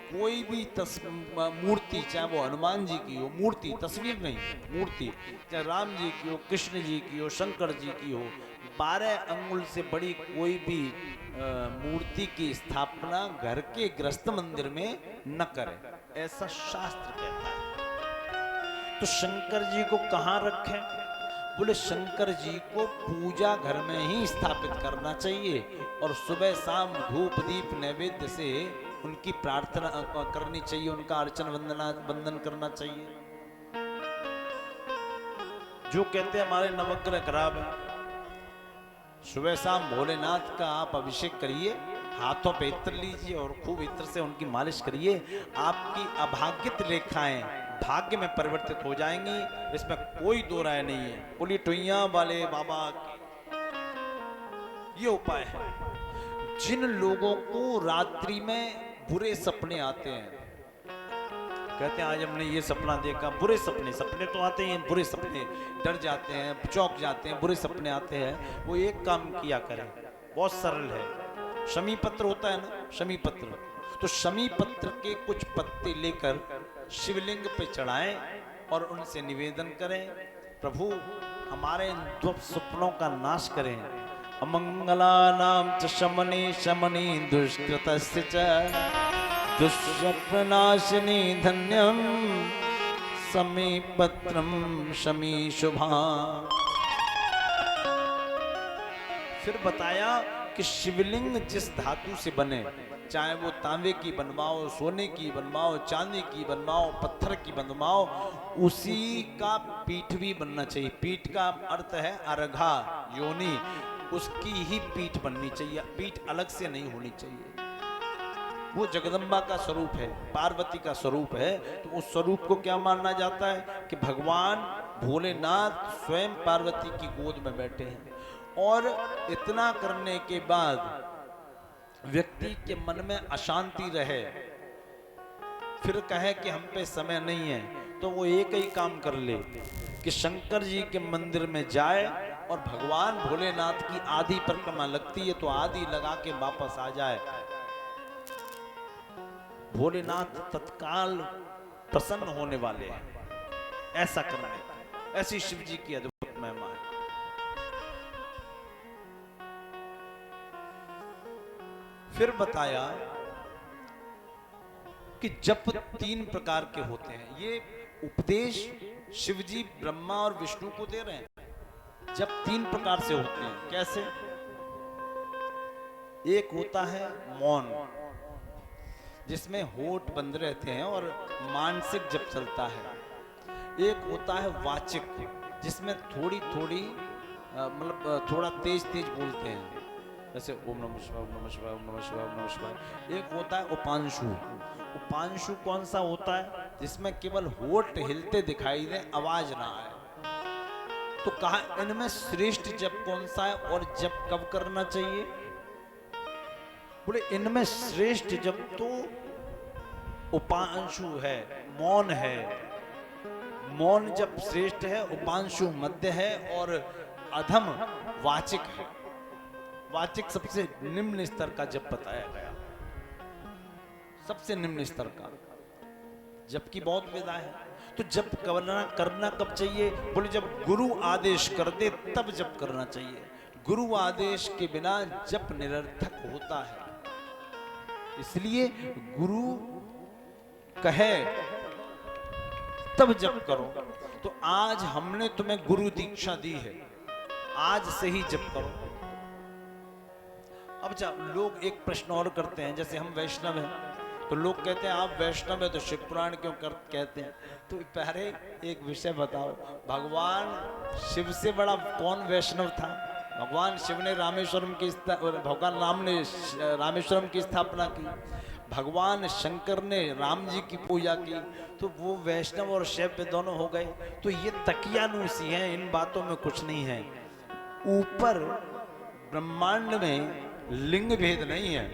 कोई भी मूर्ति, चाहे वो हनुमान जी की हो, मूर्ति, तस्वीर नहीं, मूर्ति, चाहे राम जी की हो, कृष्ण जी की हो, शंकर जी की हो, 12 अंगुल से बड़ी कोई भी मूर्ति की स्थापना घर के गृहस्थ मंदिर में न करें, ऐसा शास्त्र कहता है। तो शंकर जी को कहाँ रखें? बोले शंकर जी को पूजा घर में ही स्थापित करना चाहिए, और सुबह शाम धूप दीप नैवेद्य से उनकी प्रार्थना करनी चाहिए, उनका अर्चन वंदन करना चाहिए। जो कहते हैं हमारे नवग्रह खराब है, सुबह शाम भोलेनाथ का आप अभिषेक करिए, हाथों पे इत्र लीजिए और खूब इत्र से उनकी मालिश करिए, आपकी अभाग्यत रेखाएं भाग्य में परिवर्तित हो जाएंगी, इसमें कोई दो राय नहीं है। बोली टुइया वाले बाबा ये उपाय है। जिन लोगों को रात्रि में बुरे सपने आते हैं, कहते हैं आज हमने ये सपना देखा, बुरे सपने तो आते हैं, बुरे सपने, डर जाते हैं, चौंक जाते हैं, बुरे सपने आते हैं, वो एक काम किया करें, बहुत सरल है। शमी पत्र होता है ना, शमी पत्र, तो शमी पत्र के कुछ पत्ते लेकर शिवलिंग पे चढ़ाएं और उनसे निवेदन करें, प्रभु हमारे इन दुष्स्वप्नों का नाश करें। अमंगलानां च शमनी दुष्कृतस्य च दुष्स्वप्ननाशिनी धन्यं समीपत्रं शमी शुभा। फिर बताया कि शिवलिंग जिस धातु से बने, चाहे वो तांबे की बनवाओ, सोने की बनवाओ, चांदी की बनवाओ, पत्थर की बनवाओ, उसी का पीठ भी बनना चाहिए। पीठ का अर्थ है अर्घा, योनि, उसकी ही पीठ बननी चाहिए, पीठ अलग से नहीं होनी चाहिए। वो जगदम्बा का स्वरूप है, पार्वती का स्वरूप है, तो उस स्वरूप को क्या माना जाता है कि भगवान भोलेनाथ स्वयं पार्वती की गोद में बैठे हैं। और इतना करने के बाद व्यक्ति के मन में अशांति रहे, फिर कहे कि हम पे समय नहीं है, तो वो एक ही काम कर ले कि शंकर जी के मंदिर में जाए और भगवान भोलेनाथ की आधी परिक्रमा लगती है तो आधी लगा के वापस आ जाए। भोलेनाथ तत्काल प्रसन्न होने वाले हैं, ऐसा करना, ऐसी शिव जी की अद्भुत महिमा है। फिर बताया कि जप 3 प्रकार के होते हैं। ये उपदेश शिवजी ब्रह्मा और विष्णु को दे रहे हैं। जप 3 प्रकार से होते हैं। कैसे? एक होता है मौन, जिसमें होठ बंद रहते हैं और मानसिक जप चलता है। एक होता है वाचिक, जिसमें थोड़ी थोड़ी मतलब थोड़ा तेज तेज बोलते हैं, जैसे ओम नमः शिवाय, ओम नमः शिवाय, ओम नमः शिवाय, ओम नमः शिवाय। एक होता है उपांशु। उपांशु कौन सा होता है? जिसमें केवल होठ हिलते दिखाई दे, आवाज ना आए। तो कहा इनमें श्रेष्ठ जप कौन सा है और जप कब करना चाहिए? बोले इनमें श्रेष्ठ जप तो उपांशु है, मौन है। मौन जप श्रेष्ठ है, उपांशु मध्य है और अधम वाचिक है। वाचिक सबसे निम्न स्तर का जप बताया गया, सबसे निम्न स्तर का। जप की बहुत विधा है। तो जप करना कब चाहिए? बोले जब गुरु आदेश कर दे तब जप करना चाहिए। गुरु आदेश के बिना जप निरर्थक होता है। इसलिए गुरु कहे तब जप करो। तो आज हमने तुम्हें गुरु दीक्षा दी है, आज से ही जप करो। अब लोग एक प्रश्न और करते हैं, जैसे हम वैष्णव हैं तो लोग कहते हैं आप वैष्णव है तो शिव पुराण क्यों कहते हैं? तो पहले एक विषय बताओ, भगवान शिव से बड़ा कौन वैष्णव था? भगवान शिव ने रामेश्वरम की भगवान राम ने रामेश्वरम की स्थापना की, भगवान शंकर ने राम जी की पूजा की, तो वो वैष्णव और शैव दोनों हो गए। तो ये तकियानुसी हैं, इन बातों में कुछ नहीं है। ऊपर ब्रह्मांड में लिंग भेद नहीं है,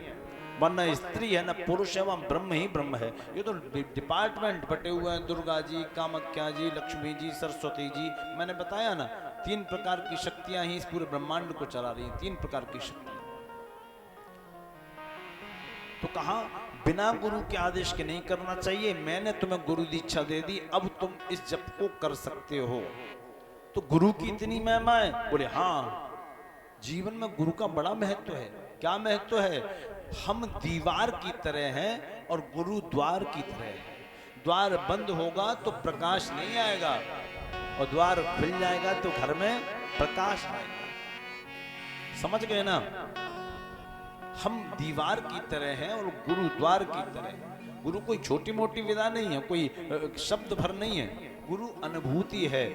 वरना स्त्री है ना पुरुष है, वहां ब्रह्म ही ब्रह्म है। ये तो डिपार्टमेंट बटे हुए हैं, दुर्गा जी, कामाख्या जी, लक्ष्मी जी, सरस्वती जी। मैंने बताया ना 3 प्रकार की शक्तियां ही इस पूरे ब्रह्मांड को चला रही हैं, 3 प्रकार की शक्तियां। तो कहा बिना गुरु के आदेश के नहीं करना चाहिए। मैंने तुम्हें गुरु दीक्षा दे दी, अब तुम इस जप को कर सकते हो। तो गुरु की इतनी महिमा है? बोले हाँ, जीवन में गुरु का बड़ा महत्व है। क्या महत्व है? हम दीवार की तरह हैं और गुरु द्वार की तरह है। द्वार बंद होगा तो प्रकाश नहीं आएगा, और द्वार खुल जाएगा तो घर में प्रकाश आएगा। समझ गए ना? हम दीवार की तरह हैं और गुरु द्वार की तरह। गुरु कोई छोटी मोटी विधा नहीं है, कोई शब्द भर नहीं है। गुरु अनुभूति है।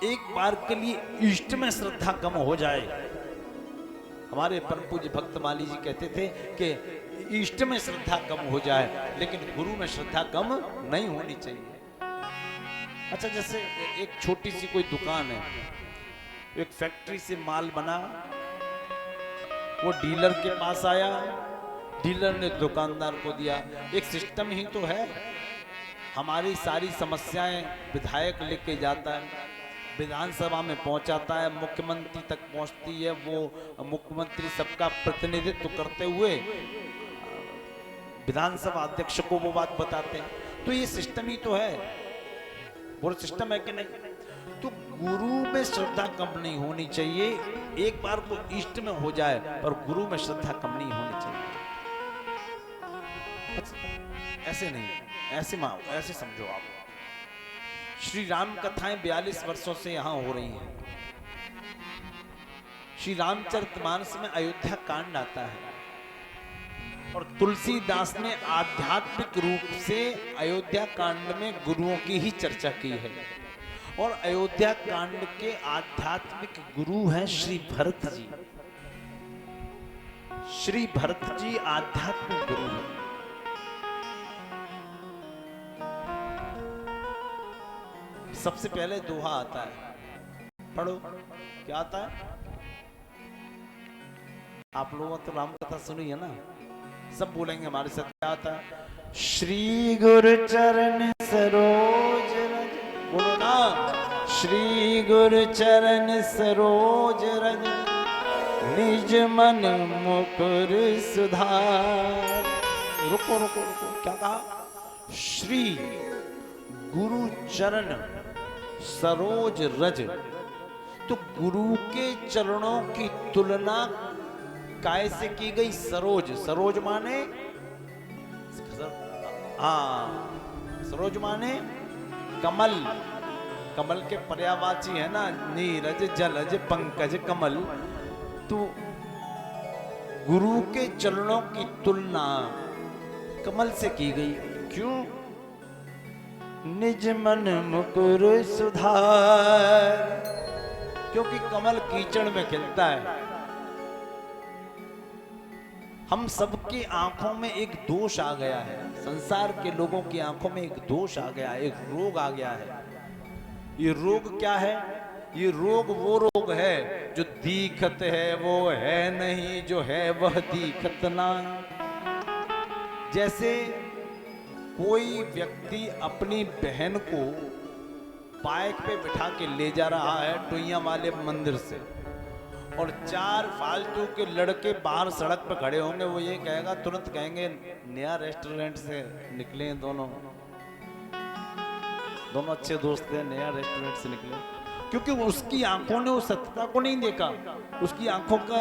एक बार के लिए इष्ट में श्रद्धा कम हो जाए, हमारे परम पूज्य भक्त माली जी कहते थे कि इष्ट में श्रद्धा कम हो जाए, लेकिन गुरु में श्रद्धा कम नहीं होनी चाहिए। अच्छा, जैसे एक छोटी सी कोई दुकान है, एक फैक्ट्री से माल बना, वो डीलर के पास आया, डीलर ने दुकानदार को दिया। एक सिस्टम ही तो है। हमारी सारी समस्याएं विधायक लेके जाता है, विधानसभा में पहुंचाता है, मुख्यमंत्री तक पहुंचती है। वो मुख्यमंत्री सबका प्रतिनिधित्व करते हुए विधानसभा अध्यक्ष को वो बात बताते हैं। तो ये सिस्टम ही तो है, वो सिस्टम है कि नहीं? तो गुरु में श्रद्धा कम नहीं होनी चाहिए। एक बार तो इष्ट में हो जाए, पर गुरु में श्रद्धा कम नहीं होनी चाहिए। ऐसे नहीं, ऐसे समझो आप। श्री राम कथाएं 42 वर्षों से यहां हो रही हैं। श्री रामचरितमानस में अयोध्या कांड आता है, और तुलसीदास ने आध्यात्मिक रूप से अयोध्या कांड में गुरुओं की ही चर्चा की है। और अयोध्या कांड के आध्यात्मिक गुरु हैं श्री भरत जी। श्री भरत जी आध्यात्मिक गुरु हैं। सबसे पहले दोहा आता है, पढ़ो। क्या आता है? आप लोगों तो राम कथा सुनी है ना, सब बोलेंगे हमारे साथ। क्या आता है? श्री गुरु चरण सरोज रज, बोलो ना, श्री गुरु चरण सरोज रज, निज मन मुकुर सुधार। रुको रुको रुको, क्या कहा? श्री गुरु चरण सरोज रज। तो गुरु के चरणों की तुलना काय से की गई? सरोज। सरोज माने, सरोज माने कमल। कमल के पर्यायवाची है ना, नीरज जलज पंकज कमल। तो गुरु के चरणों की तुलना कमल से की गई। क्यों? निज मन मुकुर सुधार, क्योंकि कमल कीचड़ में खिलता है। हम सबकी आंखों में एक दोष आ गया है, संसार के लोगों की आंखों में एक दोष आ गया है, एक रोग आ गया है। ये रोग क्या है? ये रोग वो रोग है जो दीखत है वो है नहीं, जो है वह दीखत ना। जैसे कोई व्यक्ति अपनी बहन को बाइक पे बिठा के ले जा रहा है टोइया वाले मंदिर से, और 4 फालतू के लड़के बाहर सड़क पर खड़े होंगे, वो ये कहेगा, तुरंत कहेंगे नया रेस्टोरेंट से निकले हैं दोनों अच्छे दोस्त हैं, नया रेस्टोरेंट से निकले। क्योंकि उसकी आंखों ने उस सत्यता को नहीं देखा, उसकी आंखों का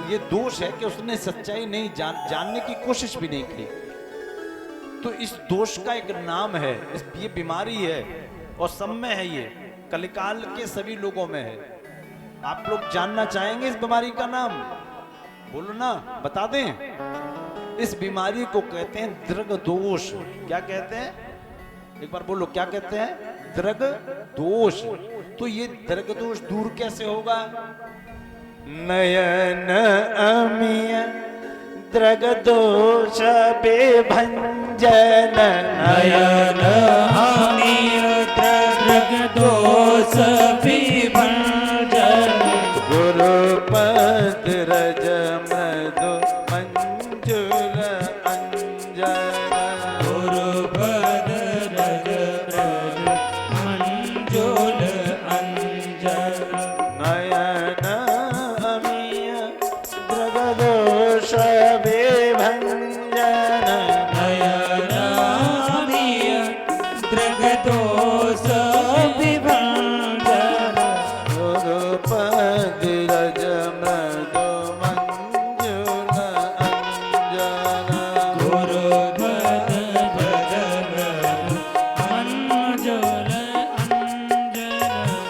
ये दोष है कि उसने सच्चाई नहीं जानने की कोशिश भी नहीं की। तो इस दोष का एक नाम है, ये बीमारी है और सब में है, ये कलिकाल के सभी लोगों में है। आप लोग जानना चाहेंगे इस बीमारी का नाम? बोलो ना, बता दें। इस बीमारी को कहते हैं दृग दोष। क्या कहते हैं? एक बार बोलो, क्या कहते हैं? दृग दोष। तो ये दृग दोष दूर कैसे होगा? नयन अमिय दृग दोष बेभंजन, नयन अमिय दृग दोष विभंजन, गुरुपद रज मृदु मंजुल अंजन, गुरुपद रज मंजुल अंजन, नयन अमिय दृग दोष विभंजन, नयन अमिय दृग दोष विभंजन, गुरुपद रज मृदु मंजुल अंजन, गुरुपद रज मंजुल अंजन।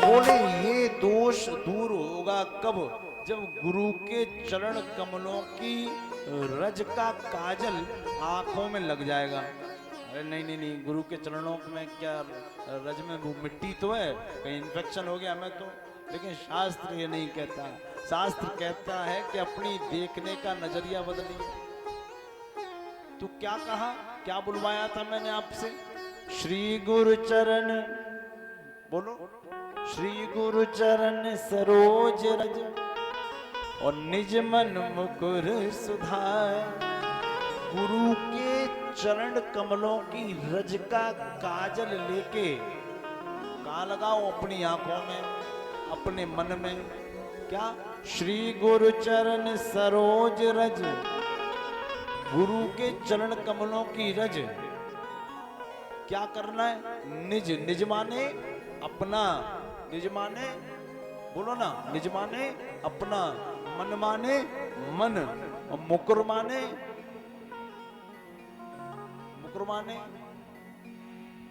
बोले ये दोष दूर होगा कब? जब गुरु के चरण कमलों की रज का काजल आंखों में लग जाएगा। अरे नहीं नहीं नहीं, गुरु के चरणों में क्या रज में वो मिट्टी तो है, कहीं इन्फेक्शन हो गया हमें तो। लेकिन शास्त्र ये नहीं कहता। शास्त्र कहता है कि अपनी देखने का नजरिया बदलिए। तो क्या कहा, क्या बुलवाया था मैंने आपसे? श्री गुरु चरण, बोलो, श्री गुरु चरण सरोज रज और निज मन मुकुर सुधार। गुरु के चरण कमलों की रज का काजल लेके कहाँ लगाओ? अपनी आंखों में, अपने मन में। क्या? श्री गुरु चरण सरोज रज, गुरु के चरण कमलों की रज। क्या करना है? निज, निज माने अपना, निज माने, बोलो ना, निज माने अपना, मन माने मन, और मुकुर माने, मुकुर माने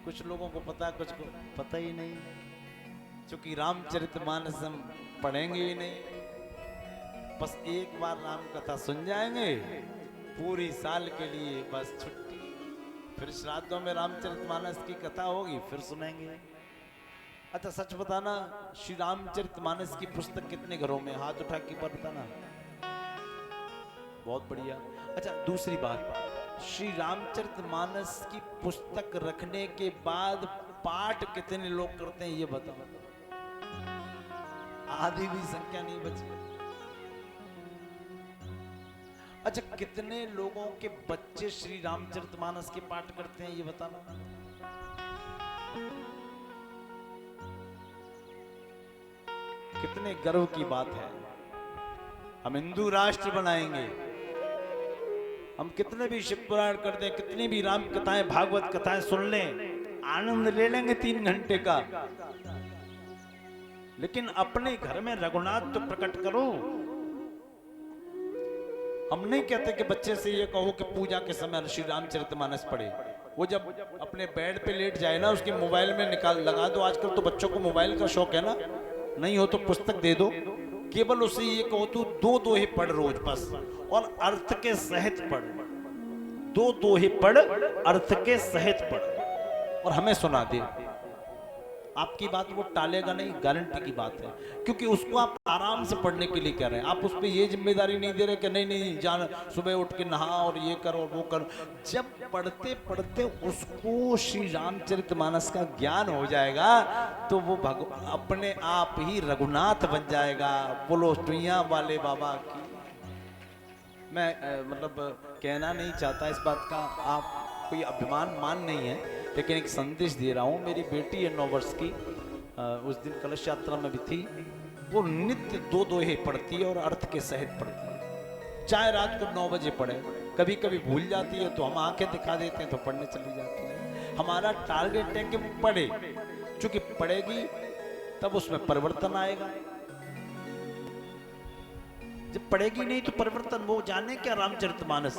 कुछ लोगों को पता, कुछ को पता ही नहीं, क्योंकि रामचरितमानस हम पढ़ेंगे ही नहीं। बस एक बार राम कथा सुन जाएंगे, पूरी साल के लिए बस छुट्टी। फिर श्राद्धों में रामचरितमानस की कथा होगी, फिर सुनेंगे। अच्छा सच बताना, श्री रामचरितमानस की पुस्तक कितने घरों में? हाथ उठा के पर बताना। बहुत बढ़िया। अच्छा दूसरी बात, श्री रामचरितमानस की पुस्तक रखने के बाद पाठ कितने लोग करते हैं ये बताओ? आधी भी संख्या नहीं बची। अच्छा कितने लोगों के बच्चे श्री रामचरितमानस के पाठ करते हैं ये बताना? कितने गर्व की बात है। हम हिंदू राष्ट्र बनाएंगे, हम कितने भी शिव पुराण कर दें, कितनी भी राम कथाएं भागवत कथाएं सुन लें, आनंद ले लेंगे 3 घंटे का, लेकिन अपने घर में रघुनाथ तो प्रकट करो। हम नहीं कहते कि बच्चे से ये कहो कि पूजा के समय श्री रामचरितमानस पढ़े। वो जब अपने बेड पे लेट जाए ना, उसके मोबाइल में निकाल लगा दो। आजकल तो बच्चों को मोबाइल का शौक है ना, नहीं हो तो पुस्तक दे दो, केवल उसे ये कहो तू दो दोहे पढ़ रोज बस, और अर्थ के सहित पढ़, दो दोहे पढ़, अर्थ के सहित पढ़, और हमें सुना दे। आपकी बात वो टालेगा नहीं, गारंटी की बात है, क्योंकि उसको आप आराम से पढ़ने के लिए कह रहे हैं। आप उस पर ये जिम्मेदारी नहीं दे रहे कि नहीं नहीं जान सुबह उठ के नहा और ये कर और वो कर। जब पढ़ते पढ़ते उसको श्री रामचरितमानस का ज्ञान हो जाएगा तो वो अपने आप ही रघुनाथ बन जाएगा। बोलो टुइया वाले बाबा की। मैं मतलब कहना नहीं चाहता इस बात का, आप कोई अभिमान मान नहीं है, लेकिन एक संदेश दे रहा हूँ। मेरी बेटी है 9 वर्ष की, उस दिन कलश यात्रा में भी थी। वो नित्य दो दोहे पढ़ती है और अर्थ के सहित पढ़ती है, चाहे रात को 9 बजे पढ़े। कभी कभी भूल जाती है तो हम आंखें दिखा देते हैं तो पढ़ने चली जाती है। हमारा टारगेट है कि वो पढ़े, क्योंकि पढ़ेगी तब उसमें परिवर्तन आएगा। जब पढ़ेगी नहीं तो परिवर्तन, वो जाने क्या रामचरितमानस।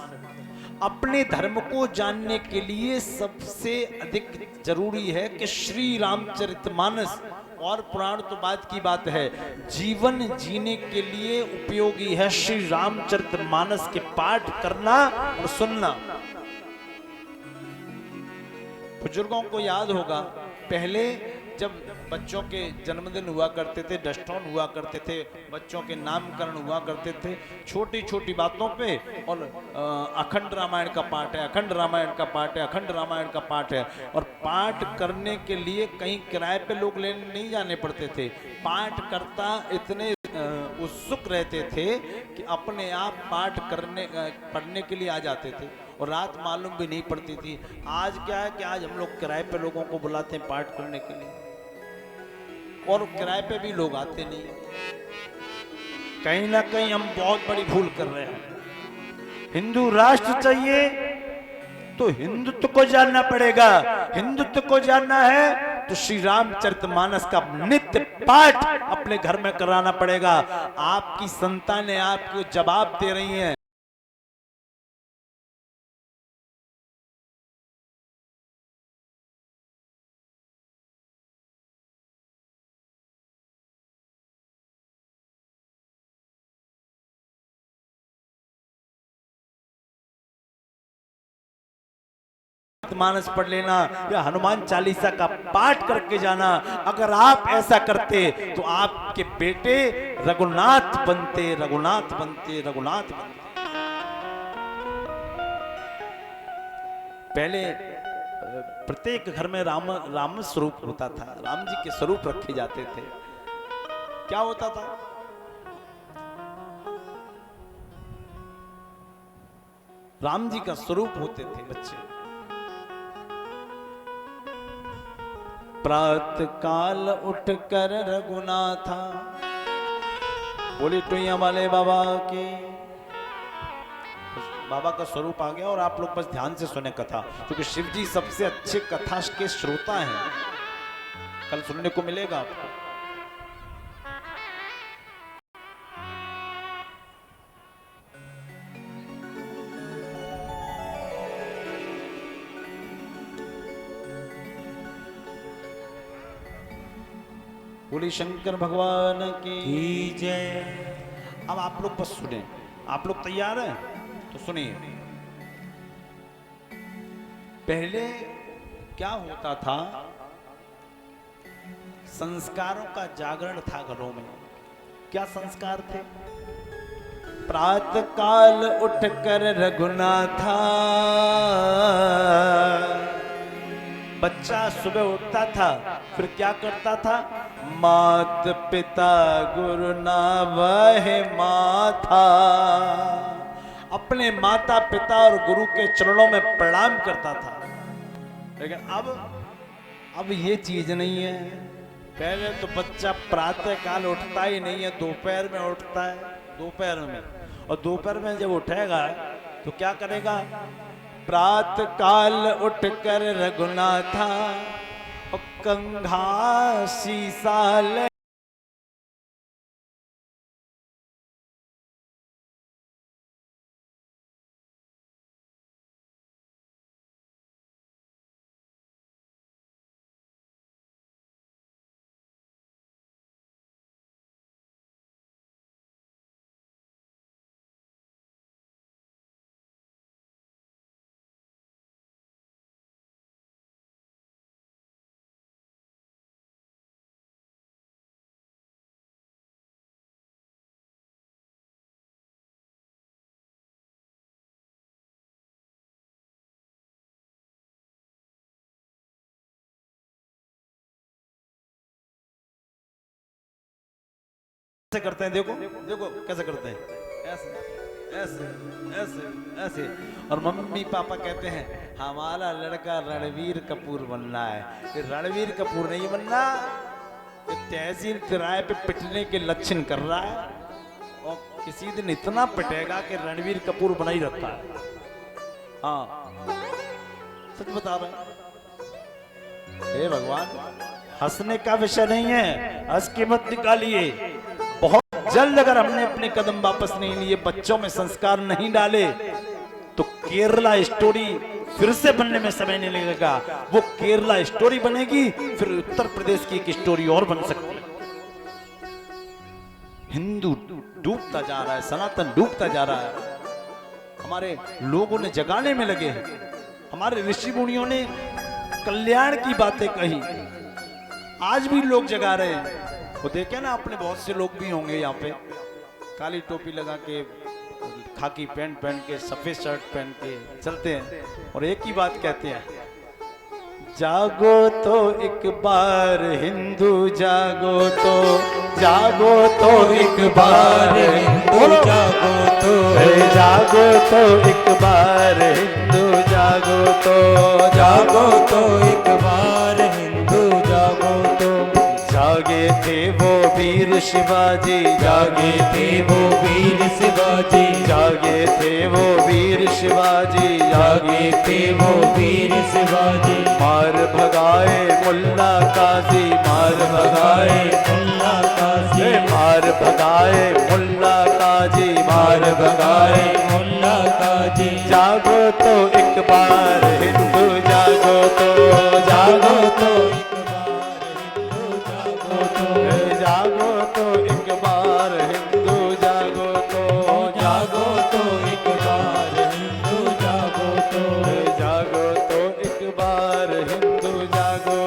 अपने धर्म को जानने के लिए सबसे अधिक जरूरी है कि श्री रामचरितमानस, और पुराण तो बात की बात है, जीवन जीने के लिए उपयोगी है श्री रामचरितमानस के पाठ करना और सुनना। बुजुर्गों को याद होगा, पहले जब बच्चों के जन्मदिन हुआ करते थे, डस्टोन हुआ करते थे, बच्चों के नामकरण हुआ करते थे, छोटी छोटी बातों पे, और अखंड रामायण का पाठ है, अखंड रामायण का पाठ है, अखंड रामायण का पाठ है। और पाठ करने के लिए कहीं किराए पे लोग लेने नहीं जाने पड़ते थे। पाठ करता इतने उत्सुक रहते थे कि अपने आप पाठ करने पढ़ने के लिए आ जाते थे, और रात मालूम भी नहीं पड़ती थी। आज क्या है कि आज हम लोग किराए पे लोगों को बुलाते हैं पाठ करने के लिए, और किराए पे भी लोग आते नहीं। कहीं ना कहीं हम बहुत बड़ी भूल कर रहे हैं। हिंदू राष्ट्र चाहिए तो हिंदुत्व को जानना पड़ेगा। हिंदुत्व को जानना है तो श्री रामचरितमानस का नित्य पाठ अपने घर में कराना पड़ेगा। आपकी संतानें आपको जवाब दे रही हैं। मानस पढ़ लेना या हनुमान चालीसा का पाठ करके जाना। अगर आप ऐसा करते तो आपके बेटे रघुनाथ बनते, रघुनाथ बनते, रघुनाथ बनते। पहले प्रत्येक घर में राम स्वरूप होता था, राम जी के स्वरूप रखे जाते थे। क्या होता था? राम जी का स्वरूप होते थे बच्चे। प्रात काल उठ कर रघुनाथा, बोली टुइया वाले बाबा की। बाबा का स्वरूप आ गया। और आप लोग बस ध्यान से सुने कथा, क्योंकि शिव जी सबसे अच्छे कथा के श्रोता हैं। कल सुनने को मिलेगा आपको। बोली शंकर भगवान की जय। अब आप लोग बस सुने। आप लोग तैयार हैं तो सुनिए। पहले क्या होता था, संस्कारों का जागरण था घरों में। क्या संस्कार थे? प्रातः काल उठकर रघुनाथा, बच्चा सुबह उठता था, फिर क्या करता था? मात पिता गुरु ना वह माथा, अपने माता पिता और गुरु के चरणों में प्रणाम करता था। लेकिन अब ये चीज नहीं है। पहले तो बच्चा प्रातः काल उठता ही नहीं है, दोपहर में उठता है, दोपहर में। और दोपहर में जब उठेगा तो क्या करेगा? प्रातः काल उठकर रघुनाथा, कंघा शीसा कैसे करते हैं, देखो देखो कैसे करते हैं, ऐसे ऐसे ऐसे ऐसे। और मम्मी पापा कहते हैं हमारा लड़का रणवीर कपूर बनना है। ये रणवीर कपूर नहीं बनना, ये तहसील किराए पे पिटने के लक्षण कर रहा है और किसी दिन इतना पिटेगा कि रणवीर कपूर बना ही रहता है। हाँ सच बता रहे हैं। हे भगवान, हंसने का विषय नहीं है, हंस के मत निकालिए। बहुत जल्द अगर हमने अपने कदम वापस नहीं लिए, बच्चों में संस्कार नहीं डाले, तो केरला स्टोरी फिर से बनने में समय नहीं लगेगा। वो केरला स्टोरी बनेगी, फिर उत्तर प्रदेश की एक स्टोरी और बन सकती है। हिंदू डूबता जा रहा है, सनातन डूबता जा रहा है। हमारे लोगों ने जगाने में लगे हैं, हमारे ऋषि मुनियों ने कल्याण की बातें कही, आज भी लोग जगा रहे हैं। वो देखे ना, अपने बहुत से लोग भी होंगे यहाँ पे काली टोपी लगा के, खाकी पैंट पहन के, सफेद शर्ट पहन के चलते हैं और एक ही बात कहते हैं, जागो तो एक बार हिंदू, जागो तो एक बार हिंदू, जागो तो एक बार हिंदू, जागो तो एक बार हिंदू, जागो तो। जागे थे वो वीर शिवाजी, जागे थे वो वीर शिवाजी, जागे थे वो वीर शिवाजी, जागे थे वो वीर शिवाजी। मार भगाए मुल्ला काजी, मार भगाए मुल्ला काजी, मार भगाए मुल्ला काजी, मार भगाए मुल्ला काजी। जागो तो एक बार हिंदू, जागो तो एक बार हिंदू, जागो तो एक बार हिंदू, जागो तो एक बार हिंदू, जागो तो एक बार हिंदू, जागो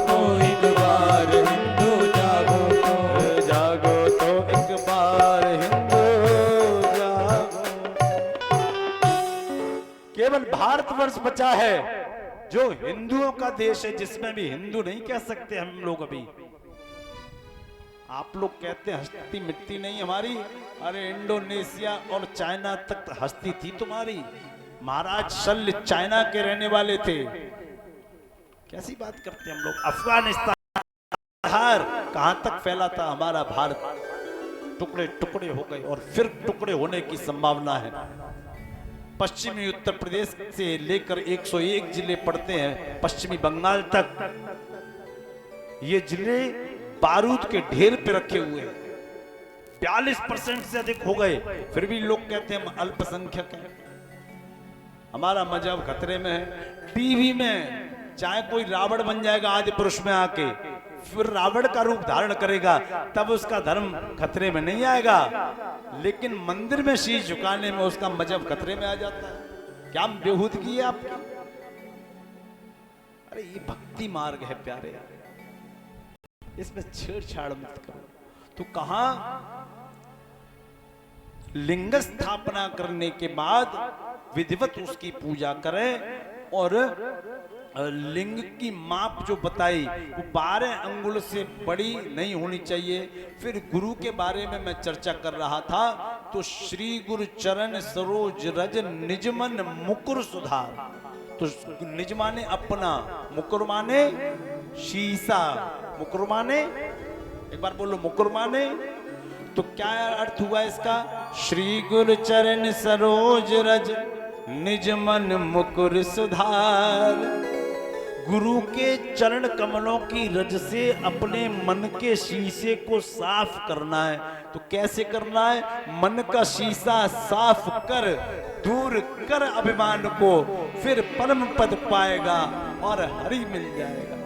तो एक बार हिंदू, जागो तो एक बार हिंदू, जागो। केवल भारतवर्ष बचा है जो हिंदुओं का देश है, जिसमें भी हिंदू नहीं कह सकते हम लोग अभी। आप लोग कहते हैं हस्ती मिट्टी नहीं हमारी, अरे इंडोनेशिया और चाइना तक हस्ती थी तुम्हारी। महाराज शल्य चाइना के रहने वाले थे, कैसी बात करते हैं हम लोग। अफगानिस्तान कहां तक फैला था हमारा भारत, टुकड़े टुकड़े हो गए और फिर टुकड़े होने की संभावना है। पश्चिमी उत्तर प्रदेश से लेकर 101 जिले पड़ते हैं पश्चिमी बंगाल तक, ये जिले बारूद के ढेर पे रखे हुए हैं। 42% से अधिक हो गए, फिर भी लोग कहते हैं हम अल्पसंख्यक हैं, हमारा मजहब खतरे में है। टीवी में चाहे कोई रावण बन जाएगा आदि पुरुष में आके, फिर रावण का रूप धारण करेगा, तब उसका धर्म खतरे में नहीं आएगा, लेकिन मंदिर में शीश झुकाने में उसका मजहब खतरे में आ जाता है। क्या बेहूदगी है आपकी? अरे ये भक्ति मार्ग है प्यारे, इसमें छेड़छाड़ मत करो। तो कहां लिंग स्थापना करने के बाद विधिवत उसकी पूजा करें और लिंग की माप जो बताई वो 12 अंगुल से बड़ी नहीं होनी चाहिए। फिर गुरु के बारे में मैं चर्चा कर रहा था, तो श्री गुरु चरण सरोज रज निजमन मुकुर सुधार। तो निज माने अपना, मुकुर माने शीशा, मुकुर माने, एक बार बोलो मुकुर माने, तो क्या अर्थ हुआ इसका? श्री गुरु चरण सरोज रज निज मन मुकुर सुधार। गुरु के चरण कमलों की रज से अपने मन के शीशे को साफ करना है। तो कैसे करना है? मन का शीशा साफ कर, दूर कर अभिमान को, फिर परम पद पाएगा और हरि मिल जाएगा।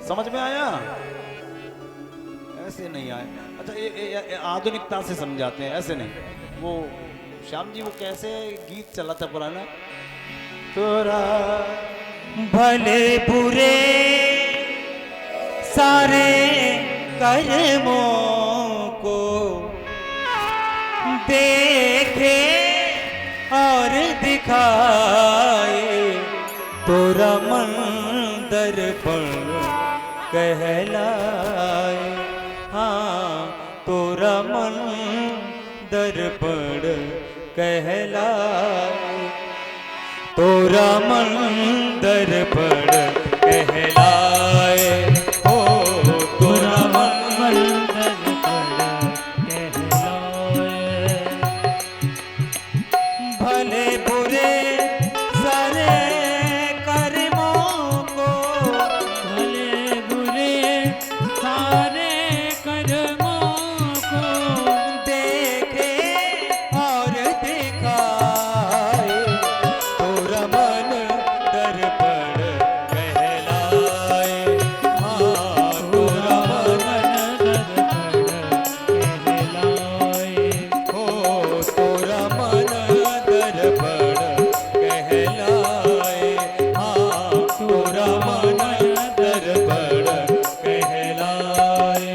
समझ में आया? ऐसे नहीं आए। अच्छा ये आधुनिकता से समझाते हैं, ऐसे नहीं। वो श्याम जी वो कैसे गीत चला था पुराना, तोरा भले बुरे सारे कर्मों को देखे और दिखाए, तोरा मन दर्पण कहलाए। हाँ दर्पण कहलाए, तोरा मन दर्पण कहलाए, ओ तोरा मन दर्पण कहलाए। भले बुरे सारे कर्मों को, भले बुरे सारे कर्मों को देखे और दिखाए, तोरा मन दर्पण कहलाए, हाँ तोरा मन दर्पण कहलाए। हो तोरा मन दर्पण कहलाए, हाँ तोरा मन दर्पण कहलाए।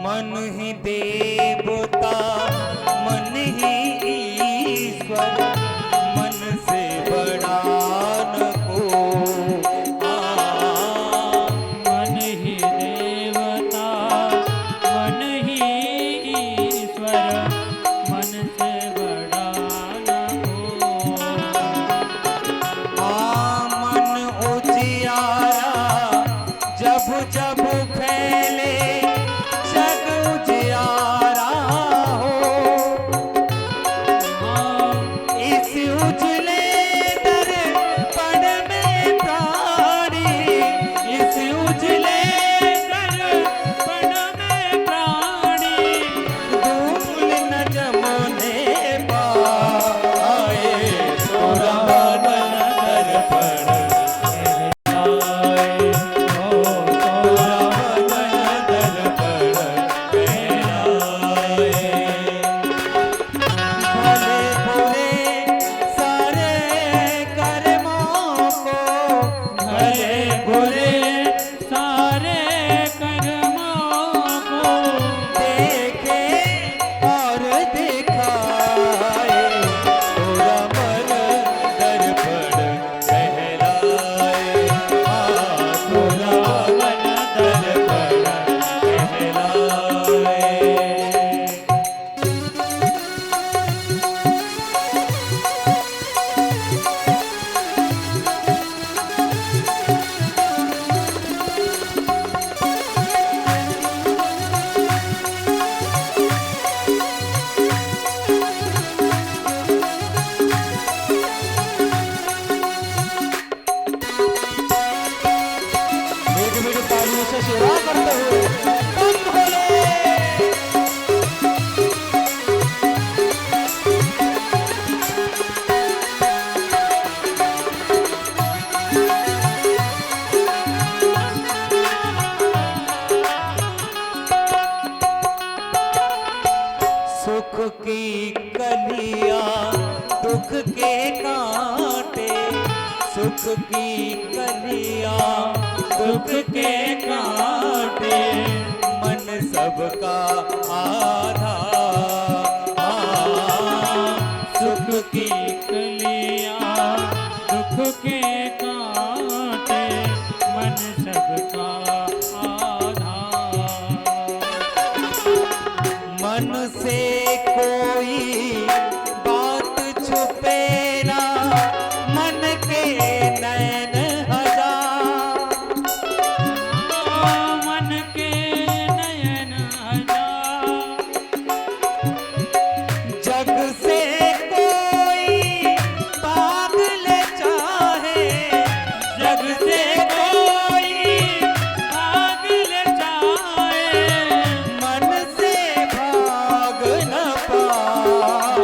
मन ही देवता मन ही ईश्वर, मन से बड़ा न को मन ही देवता मन ही ईश्वर, मन से बड़ा न हो। मन उजियारा जब जब फैले, जग उजियारा हो, इस उजले दर्पण में प्राणी, इस उजले दर्पण में प्राणी धूल न जमने पाए, तोरा मन दर्पण कहलाए, ओ तोरा मन दर्पण कहलाए। भले बुरे सारे कर्मों को, भले बुरे सारे कर्मों को देखे और दिखाए, तोरा मन दर्पण कहलाए, हाँ तोरा मन दर्पण कहलाए। मीठी मीठी तालियों से सेवा करते हुए बम भोले। सुख की कलियां दुख के कांटे, सुख की कलियां दुख के कांटे, मन सबका आधार, सुख की कलियां दुख के कांटे, मन सबका आधार। मन से कोई बात छुपे ना, मन के नैन हजार, मन के नयन हजार। जग से कोई भाग ले चाहे, जग से कोई भाग ले जाए, मन से भाग न पाए,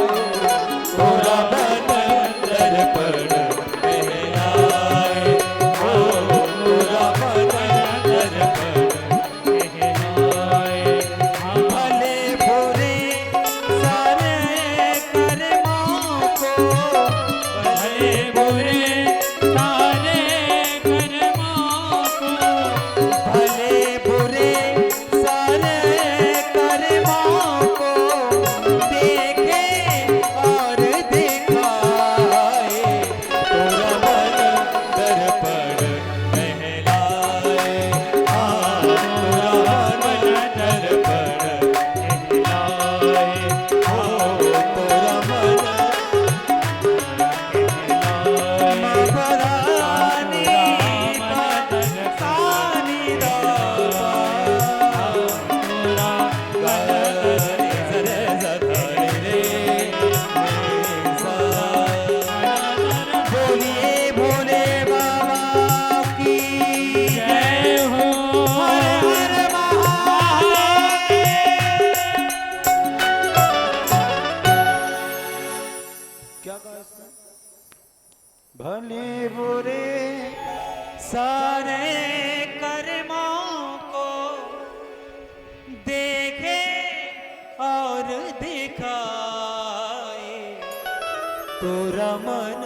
तोरा मन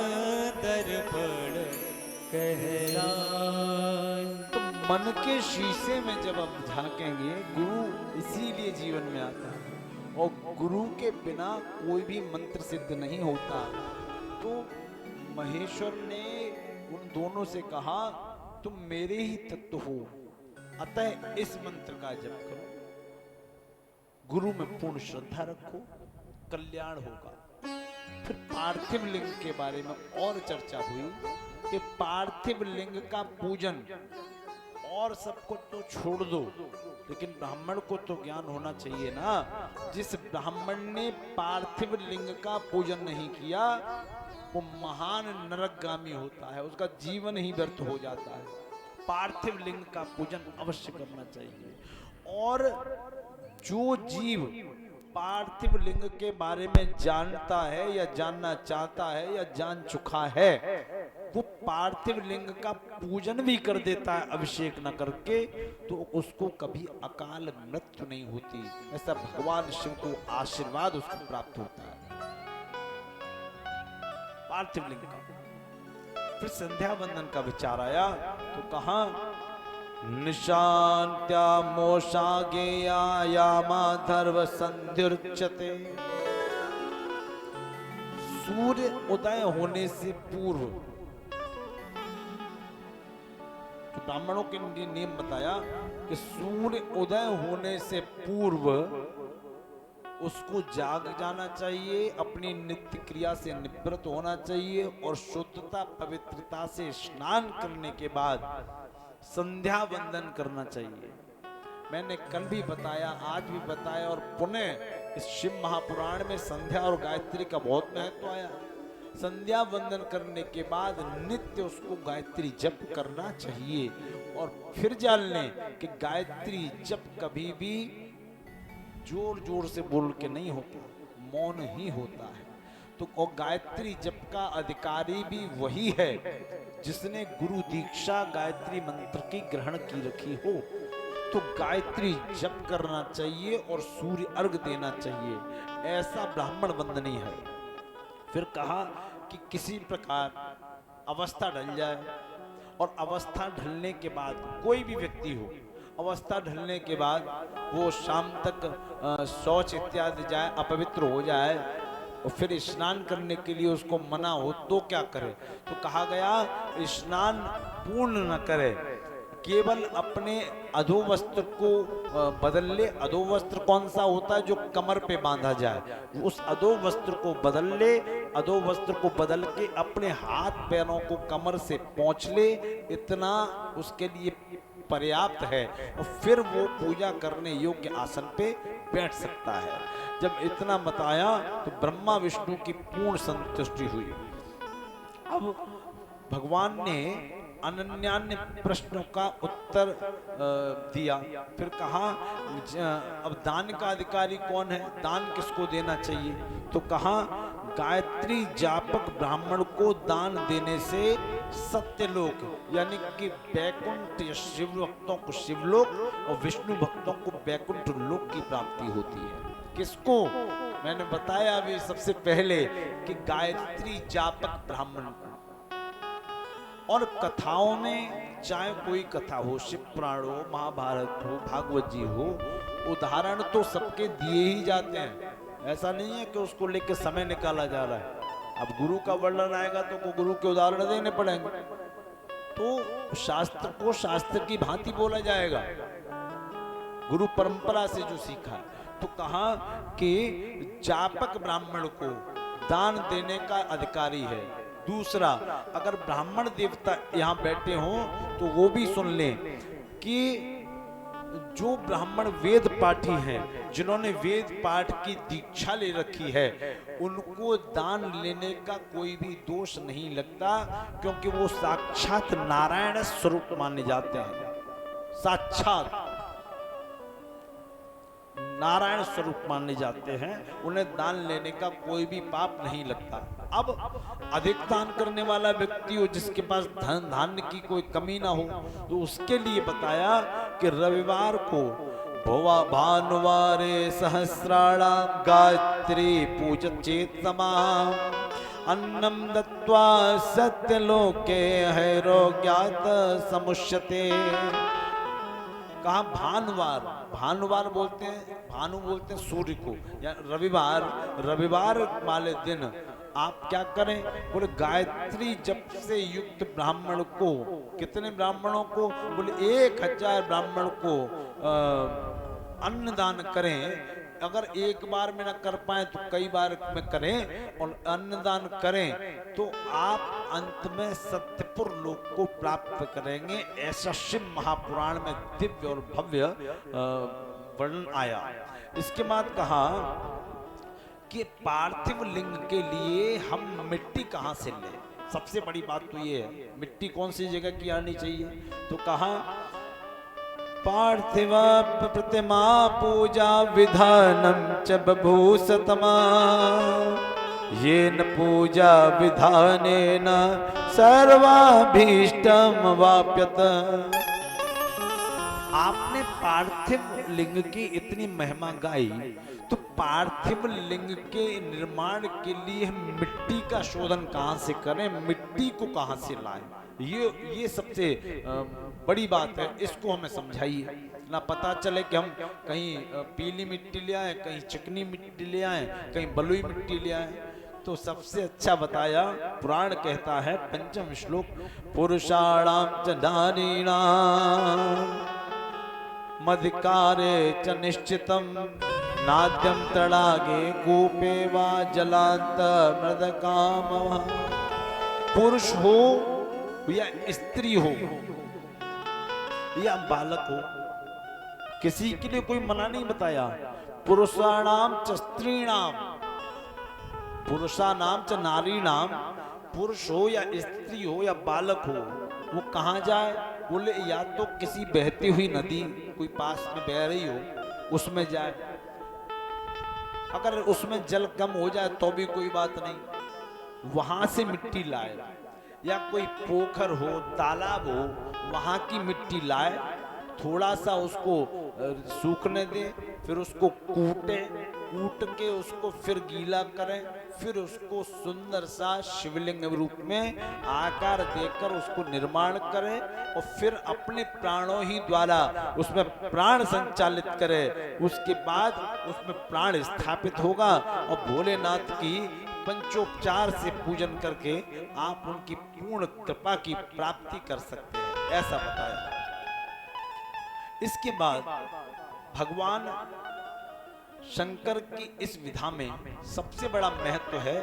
दर्पण कहलाए। तो मन के शीशे में जब आप झांकेंगे, गुरु इसीलिए जीवन में आता है, और गुरु के बिना कोई भी मंत्र सिद्ध नहीं होता। तो महेश्वर ने उन दोनों से कहा तुम मेरे ही तत्व हो, अतः इस मंत्र का जप करो, गुरु में पूर्ण श्रद्धा रखो, कल्याण होगा। फिर पार्थिव लिंग के बारे में और चर्चा हुई कि पार्थिव लिंग का पूजन, और सब कुछ तो छोड़ दो, लेकिन ब्राह्मण को तो ज्ञान होना चाहिए ना। जिस ब्राह्मण ने पार्थिव लिंग का पूजन नहीं किया वो महान नरकगामी होता है, उसका जीवन ही व्यर्थ हो जाता है। पार्थिव लिंग का पूजन अवश्य करना चाहिए। और जो जीव पार्थिव लिंग के बारे में जानता है या जानना चाहता है या जान चुका है, वो पार्थिव लिंग का पूजन भी कर देता है अभिषेक न करके, तो उसको कभी अकाल मृत्यु नहीं होती। ऐसा भगवान शिव को आशीर्वाद उसको प्राप्त होता है पार्थिव लिंग का। फिर संध्या वंदन का विचार आया तो कहा निशांत्या मोषागेया यामा धर्व संध्युच्यते। सूर्य उदय होने से पूर्व, तो ब्राह्मणों के नियम बताया कि सूर्य उदय होने से पूर्व उसको जाग जाना चाहिए, अपनी नित्य क्रिया से निवृत्त होना चाहिए, और शुद्धता पवित्रता से स्नान करने के बाद संध्या वंदन करना चाहिए। मैंने कल भी बताया, आज भी बताया, और पुनः इस शिव महापुराण में संध्या और गायत्री का बहुत महत्व आया। संध्या वंदन करने के बाद नित्य उसको गायत्री जप करना चाहिए, और फिर जान लें कि गायत्री जप कभी भी जोर जोर से बोल के नहीं होता, मौन ही होता है। तो और गायत्री जप का अधिकारी भी वही है जिसने गुरु दीक्षा गायत्री मंत्र की ग्रहण की रखी हो। तो गायत्री जप करना चाहिए और सूर्य अर्घ देना चाहिए, ऐसा ब्राह्मण वंदनीय है। फिर कहा कि किसी प्रकार अवस्था ढल जाए, और अवस्था ढलने के बाद कोई भी व्यक्ति हो, अवस्था ढलने के बाद वो शाम तक शौच इत्यादि जाए, अपवित्र हो जाए, और फिर स्नान करने के लिए उसको मना हो तो क्या करे? तो कहा गया स्नान पूर्ण न करे, केवल अपने अधोवस्त्र को बदल ले। अधोवस्त्र कौन सा होता है? जो कमर पे बांधा जाए, उस अधोवस्त्र को बदल ले। अधोवस्त्र को बदल के अपने हाथ पैरों को कमर से पोंछ ले, इतना उसके लिए पर्याप्त है, और फिर वो पूजा करने योग्य आसन पे बैठ सकता है। जब इतना बताया तो ब्रह्मा विष्णु की पूर्ण संतुष्टि हुई। अब भगवान ने अनन्यान्य प्रश्नों का उत्तर दिया। फिर कहा अब दान का अधिकारी कौन है, दान किसको देना चाहिए? तो कहा गायत्री जापक ब्राह्मण को दान देने से सत्यलोक यानी कि वैकुंठ या शिव भक्तों को शिवलोक और विष्णु भक्तों को वैकुंठ लोक की प्राप्ति होती है। किसको? मैंने बताया अभी सबसे पहले कि गायत्री जापक ब्राह्मण को। और कथाओं में चाहे कोई कथा हो, शिव पुराण हो, महाभारत हो, भागवत जी हो, उदाहरण तो सबके दिए ही जाते हैं। ऐसा नहीं है कि उसको लेकर समय निकाला जा रहा है। अब गुरु का वर्णन आएगा तो गुरु के उदाहरण देने पड़ेंगे, तो शास्त्र को शास्त्र की भांति बोला जाएगा, गुरु परंपरा से जो सीखा। तो कहा कि जापक ब्राह्मण को दान देने का अधिकारी है। दूसरा, अगर ब्राह्मण देवता यहाँ बैठे हों तो वो भी सुन लें कि जो ब्राह्मण वेद पाठी हैं, जिन्होंने वेद पाठ की दीक्षा ले रखी है, उनको दान लेने का कोई भी दोष नहीं लगता, क्योंकि वो साक्षात नारायण स्वरूप माने जाते हैं। साक्षात नारायण स्वरूप माने जाते हैं, उन्हें दान लेने का कोई भी पाप नहीं लगता। अब अधिक दान करने वाला व्यक्ति हो, जिसके पास धन धान्य की कोई कमी ना हो, तो उसके लिए बताया कि रविवार को भवा भानुवारे सहस्राणाम गायत्री पूजत चेतमा अन्नम दत्वा सत्यलोके हैरो ज्ञात समुष्यते। कहा भानुवार, भानुवार बोलते हैं, भानु बोलते हैं सूर्य को, या रविवार, रविवार वाले दिन आप क्या करें, बोले गायत्री जप से युक्त ब्राह्मण को, कितने ब्राह्मणों को, बोले 1000 ब्राह्मण को अन्नदान करें। अगर एक बार में ना कर पाए तो कई बार में करें, और अन्नदान करें तो आप अंत में सत्यपुर लोक को प्राप्त करेंगे। ऐसा शिव महापुराण में दिव्य और भव्य वर्णन आया। इसके बाद कहा कि पार्थिव लिंग के लिए हम मिट्टी कहाँ से लें। सबसे बड़ी बात तो ये है, मिट्टी कौन सी जगह की आनी चाहिए। तो कहा पार्थिव प्रतिमा पूजा विधानम च बभूषतमा, येन पूजा विधानेन सर्वाभीष्टम वाप्यत। आपने पार्थिव लिंग की इतनी महिमा गाई, तो पार्थिव लिंग के निर्माण के लिए हम मिट्टी का शोधन कहाँ से करें, मिट्टी को कहाँ से लाएं। ये सबसे बड़ी बात है, इसको हमें समझाइए। ना पता चले कि हम कहीं पीली मिट्टी ले आए, कहीं चिकनी मिट्टी ले आए, कहीं बलुई मिट्टी ले आए। तो सबसे अच्छा बताया, पुराण कहता है पंचम श्लोक, पुरुषाणाम च नारीणाम मधिकारे च निश्चितम, नाद्यम तड़ागे कूपे वा जलांत मृदकाम। पुरुष हो या स्त्री हो या बालक हो, किसी के लिए कोई मना नहीं बताया। पुरुषाणाम च स्त्रीणाम, पुरुषानाम च नारीणाम, पुरुष हो या स्त्री हो या बालक हो, वो कहाँ जाए, बोले या तो किसी बहती हुई नदी कोई पास में बह रही हो उसमें जाए, अगर उसमें जल कम हो जाए तो भी कोई बात नहीं, वहां से मिट्टी लाए, या कोई पोखर हो, तालाब हो, वहां की मिट्टी लाए, थोड़ा सा उसको सूखने दे, फिर उसको कूटे, कूट के उसको फिर गीला करें, फिर उसको सुंदर सा शिवलिंग रूप में आकार देकर उसको निर्माण करें, और फिर अपने प्राणों ही द्वारा उसमें प्राण संचालित करें। उसके बाद उसमें प्राण स्थापित होगा, और भोलेनाथ की पंचोपचार से पूजन करके आप उनकी पूर्ण कृपा की प्राप्ति कर सकते हैं, ऐसा बताया। इसके बाद भगवान शंकर की इस विधा में सबसे बड़ा महत्व है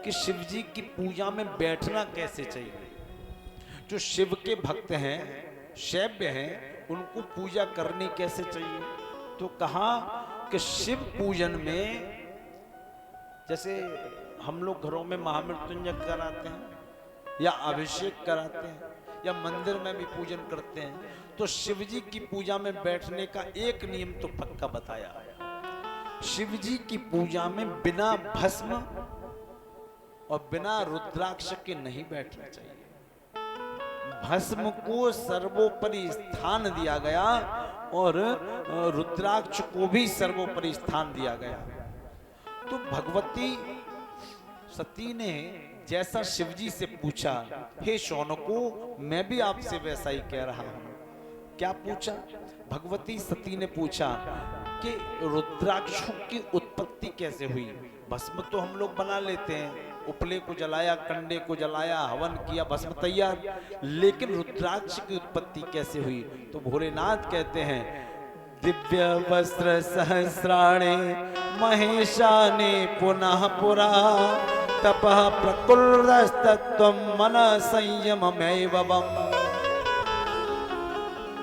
कि शिव जी की पूजा में बैठना कैसे चाहिए। जो शिव के भक्त हैं, शैव्य हैं, उनको पूजा करनी कैसे चाहिए। तो कहा कि शिव पूजन में, जैसे हम लोग घरों में महामृत्युंजय कराते हैं या अभिषेक कराते हैं या मंदिर में भी पूजन करते हैं, तो शिव जी की पूजा में बैठने का एक नियम तो पक्का बताया। शिव जी की पूजा में बिना भस्म और बिना रुद्राक्ष के नहीं बैठना चाहिए। भस्म को सर्वोपरि स्थान दिया गया और रुद्राक्ष को भी सर्वोपरि स्थान दिया गया। तो भगवती सती ने जैसा शिवजी से पूछा, हे शौनको, मैं भी आपसे वैसा ही कह रहा हूं। क्या पूछा? भगवती सती ने पूछा कि रुद्राक्षों की उत्पत्ति कैसे हुई। भस्म तो हम लोग बना लेते हैं, उपले को जलाया, कंडे को जलाया, हवन किया, भस्म तैयार, लेकिन रुद्राक्ष की उत्पत्ति कैसे हुई? तो भोलेनाथ कहते हैं, दिव्य वस्त्र सहस्राणे महेशाने पुनः पुरा, तपः प्रकुर्रस्तत्वं मन संयममेवम्।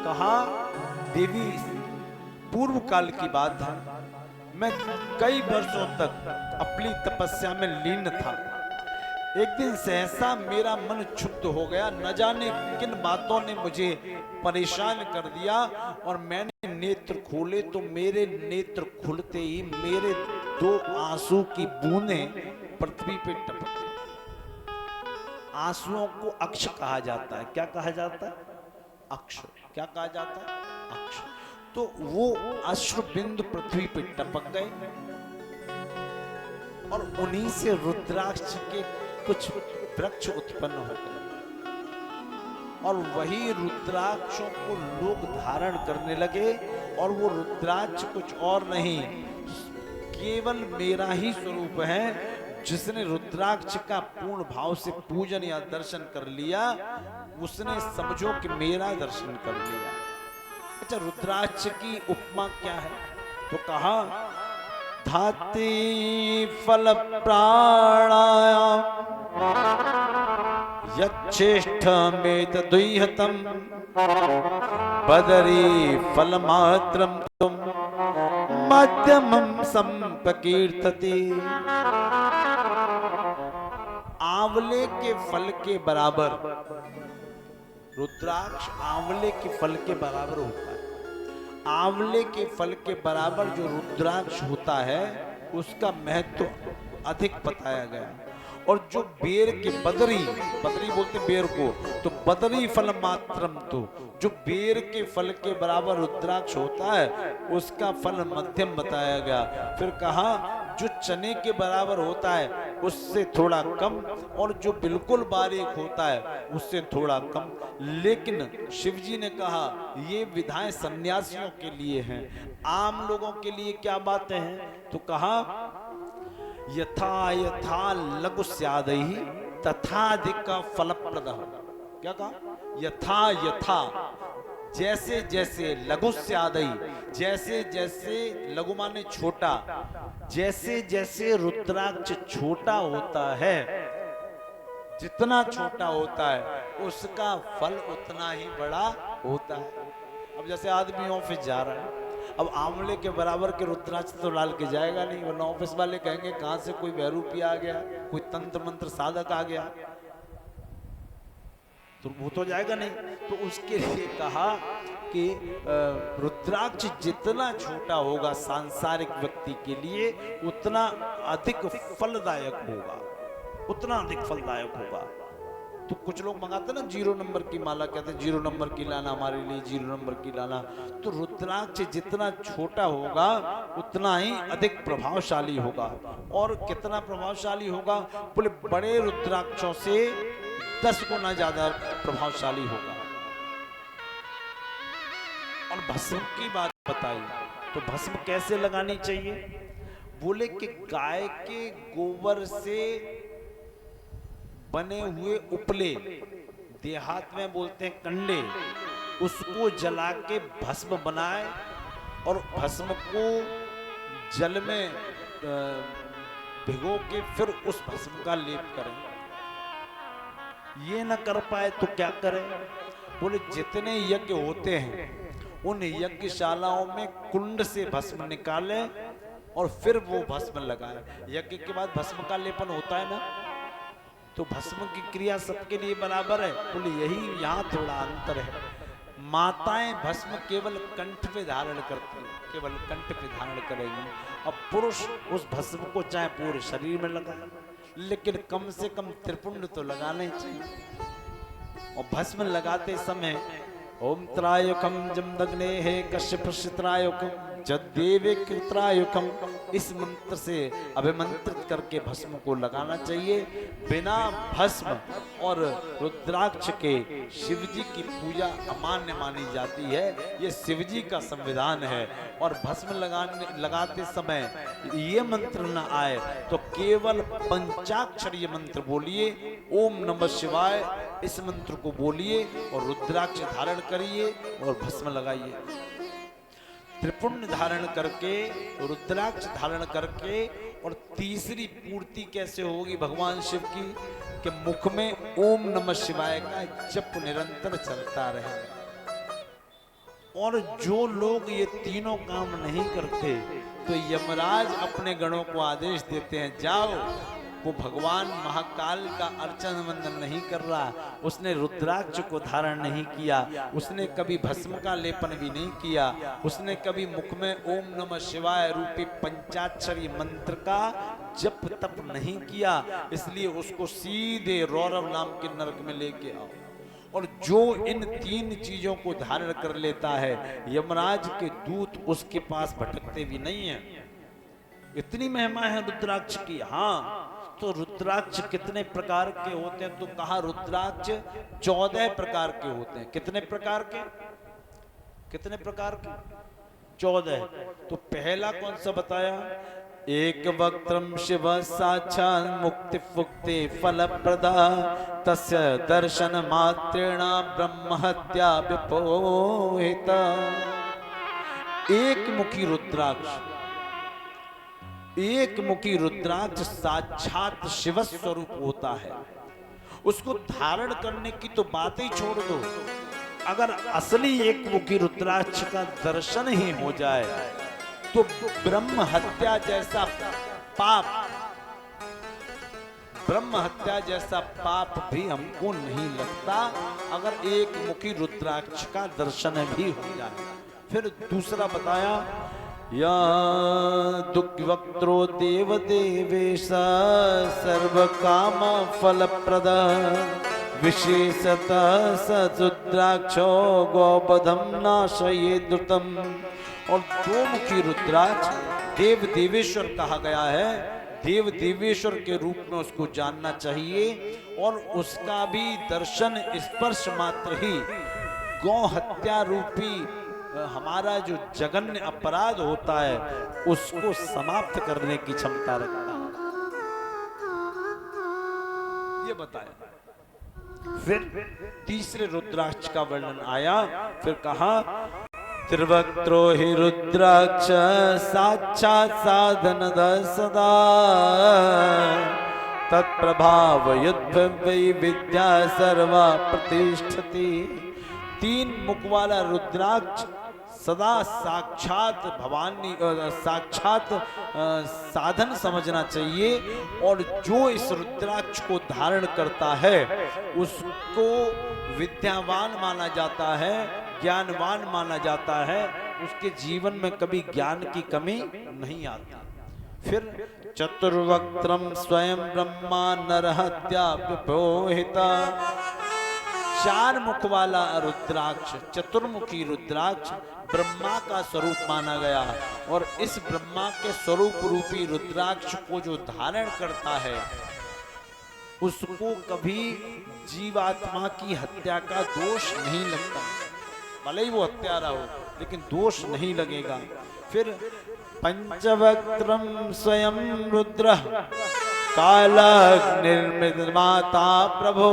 कहा देवी पूर्व काल की बात है, मैं कई वर्षों तक अपनी तपस्या में लीन था। एक दिन सहसा मेरा मन क्षुब्ध हो गया, न जाने किन बातों ने मुझे परेशान कर दिया, और मैंने नेत्र खोले तो मेरे नेत्र खुलते ही मेरे 2 आंसू की बूंदें पृथ्वी पे टपक गई। आंसुओं को अक्ष कहा जाता है। क्या कहा जाता है? अक्ष। क्या कहा जाता है? अक्ष। तो वो अश्रु बिंदु पृथ्वी पे टपक गए, और उन्हीं से रुद्राक्ष के कुछ वृक्ष उत्पन्न हो गए और वही रुद्राक्षों को लोग धारण करने लगे। और वो रुद्राक्ष कुछ और नहीं, केवल मेरा ही स्वरूप है। जिसने रुद्राक्ष का पूर्ण भाव से पूजन या दर्शन कर लिया, उसने समझो कि मेरा दर्शन कर लिया। अच्छा, रुद्राक्ष की उपमा क्या है? तो कहा धाति फल प्राणायाम यच्छेष्ठमेत दुह्यतम बदरी फल मात्रम तुम मध्यमम संपकीर्तते। आंवले के फल के बराबर रुद्राक्ष आंवले के फल के बराबर होता है। आंवले के फल के बराबर जो रुद्राक्ष होता है उसका महत्व अधिक बताया गया। और जो बेर के बदरी बोलते बेर को, तो बदरी फल मात्रम, तो जो बेर के फल के बराबर रुद्राक्ष होता है उसका फल मध्यम बताया गया। फिर कहा जो चने के बराबर होता है उससे थोड़ा कम, और जो बिल्कुल बारीक होता है उससे थोड़ा कम। लेकिन शिवजी ने कहा ये विधाएं सन्यासियों के लिए हैं, आम लोगों के लिए क्या बातें हैं? तो कहा यथा यथा लघु स्यादहि तथाधिक फलप्रदः। क्या कहा? यथा यथा, जैसे जैसे लघु स्यादहि, जैसे जैसे लघु माने छोटा, जैसे जैसे रुद्राक्ष छोटा होता है, जितना छोटा होता है उसका फल उतना ही बड़ा होता है। अब जैसे आदमी ऑफिस जा रहा है, अब आंवले के बराबर के रुद्राक्ष तो डाल के जाएगा नहीं, वरना ऑफिस वाले कहेंगे कहां से कोई बहरूपी आ गया, कोई तंत्र मंत्र साधक आ गया, तो वो तो जाएगा नहीं। तो उसके लिए कहा कि रुद्राक्ष जितना छोटा होगा सांसारिक व्यक्ति के लिए उतना अधिक फलदायक होगा, उतना अधिक फलदायक होगा। तो कुछ लोग मंगाते ना 0 नंबर की माला, कहते हैं 0 नंबर की लाना हमारे लिए, 0 नंबर की लाना। तो रुद्राक्ष जितना छोटा होगा उतना ही अधिक प्रभावशाली होगा। और कितना प्रभावशाली होगा? बोले बड़े रुद्राक्षों से 10 गुना ज्यादा प्रभावशाली होगा। और भस्म की बात बताई, तो भस्म कैसे लगानी चाहिए? बोले कि गाय के गोबर से बने हुए उपले, देहात में बोलते हैं कंडे, उसको जला के भस्म बनाए और भस्म को जल में भिगो के फिर उस भस्म का लेप करें। ये न कर पाए तो क्या करें? बोले जितने यज्ञ होते हैं उन यज्ञशालाओं में कुंड से भस्म निकालें और फिर वो भस्म लगाएं। यज्ञ के बाद भस्म का लेपन होता है ना, तो भस्म की क्रिया सबके लिए बराबर है। बोले यही यहाँ थोड़ा अंतर है। माताएं भस्म केवल कंठ पे धारण करती हैं, केवल कंठ पे धारण करेंगी। अब पुरुष उस भस्म को चाहे पूरे शरीर में लगाए, लेकिन कम से कम त्रिपुंड तो लगाना ही चाहिए। और भस्म लगाते समय ओम त्रायुकम जमदग्ने हे कश्यप त्रायुकम जदेवे त्रायुकम, इस मंत्र से अभिमंत्रित करके भस्म को लगाना चाहिए। बिना भस्म और रुद्राक्ष के शिवजी की पूजा अमान्य मानी जाती है। ये शिवजी का संविधान है। और भस्म लगाते समय ये मंत्र न आए तो केवल पंचाक्षरीय मंत्र बोलिए, ओम नमः शिवाय, इस मंत्र को बोलिए और रुद्राक्ष धारण करिए और भस्म लगाइए। त्रिपुंड धारण करके, रुद्राक्ष धारण करके, और तीसरी पूर्ति कैसे होगी भगवान शिव की कि मुख में ओम नमः शिवाय का जप निरंतर चलता रहे। और जो लोग ये तीनों काम नहीं करते तो यमराज अपने गणों को आदेश देते हैं, जाओ, वो भगवान महाकाल का अर्चन वंदन नहीं कर रहा, उसने रुद्राक्ष को धारण नहीं किया, उसने कभी भस्म का लेपन भी नहीं किया, उसने कभी मुख में ओम नमः शिवाय रूपी पंचाक्षरी मंत्र का जप तप नहीं किया, इसलिए उसको सीधे रौरव नाम के नरक में लेके आओ। और जो इन 3 चीजों को धारण कर लेता है, यमराज के दूत उसके पास भटकते भी नहीं है। इतनी महिमा है रुद्राक्ष की। हाँ, तो रुद्राक्ष कितने प्रकार के होते हैं? तो कहा रुद्राक्ष 14 प्रकार के होते हैं। कितने प्रकार के? कितने प्रकार के? 14। तो पहला कौन सा बताया? एक वक्त्रम शिव साक्षात् मुक्ति फुक्ति फल प्रदा तस्य दर्शन मात्रेण ब्रह्म हत्या विपोहिता। एक मुखी रुद्राक्ष, एक मुखी रुद्राक्ष साक्षात शिव स्वरूप होता है। उसको धारण करने की तो बात ही छोड़ दो, अगर असली एक मुखी रुद्राक्ष का दर्शन ही हो जाए तो ब्रह्म हत्या जैसा पाप, ब्रह्म हत्या जैसा पाप भी हमको नहीं लगता अगर एक मुखी रुद्राक्ष का दर्शन भी हो जाए। फिर दूसरा बताया, या दुग्वक्त्रो देव देवेश सर्व काम फल प्रद विशेषतः सरुद्राक्षो गोपदम नाशये द्रुतम। और दो मुखी रुद्राक्ष देव देवेश्वर कहा गया है। देव देवेश्वर के रूप में उसको जानना चाहिए और उसका भी दर्शन स्पर्श मात्र ही गौ हत्या रूपी हमारा जो जघन्य अपराध होता है उसको समाप्त करने की क्षमता रखता है। ये बताया। फिर तीसरे रुद्राक्ष का वर्णन आया। फिर कहा, त्रिवक्त्रो हि रुद्राक्ष साक्षात् साधन सदा तत्प्रभाव युद्ध विद्या सर्वा प्रतिष्ठति। तीन मुख वाला रुद्राक्ष सदा साक्षात भवानी साक्षात साधन समझना चाहिए और जो इस रुद्राक्ष को धारण करता है उसको विद्यावान माना जाता है, ज्ञानवान माना जाता है, उसके जीवन में कभी ज्ञान की कमी नहीं आती। फिर चतुर्वक्त्रम स्वयं ब्रह्मा नरहत्या विपोहिता। चार मुख वाला रुद्राक्ष, चतुर्मुखी रुद्राक्ष ब्रह्मा का स्वरूप माना गया और इस ब्रह्मा के स्वरूप रूपी रुद्राक्ष को जो धारण करता है उसको कभी जीवात्मा की हत्या का दोष नहीं लगता। भले ही वो हत्यारा हो लेकिन दोष नहीं लगेगा। फिर पंचवक्त्रम स्वयं रुद्र कालाग्निर्माता प्रभो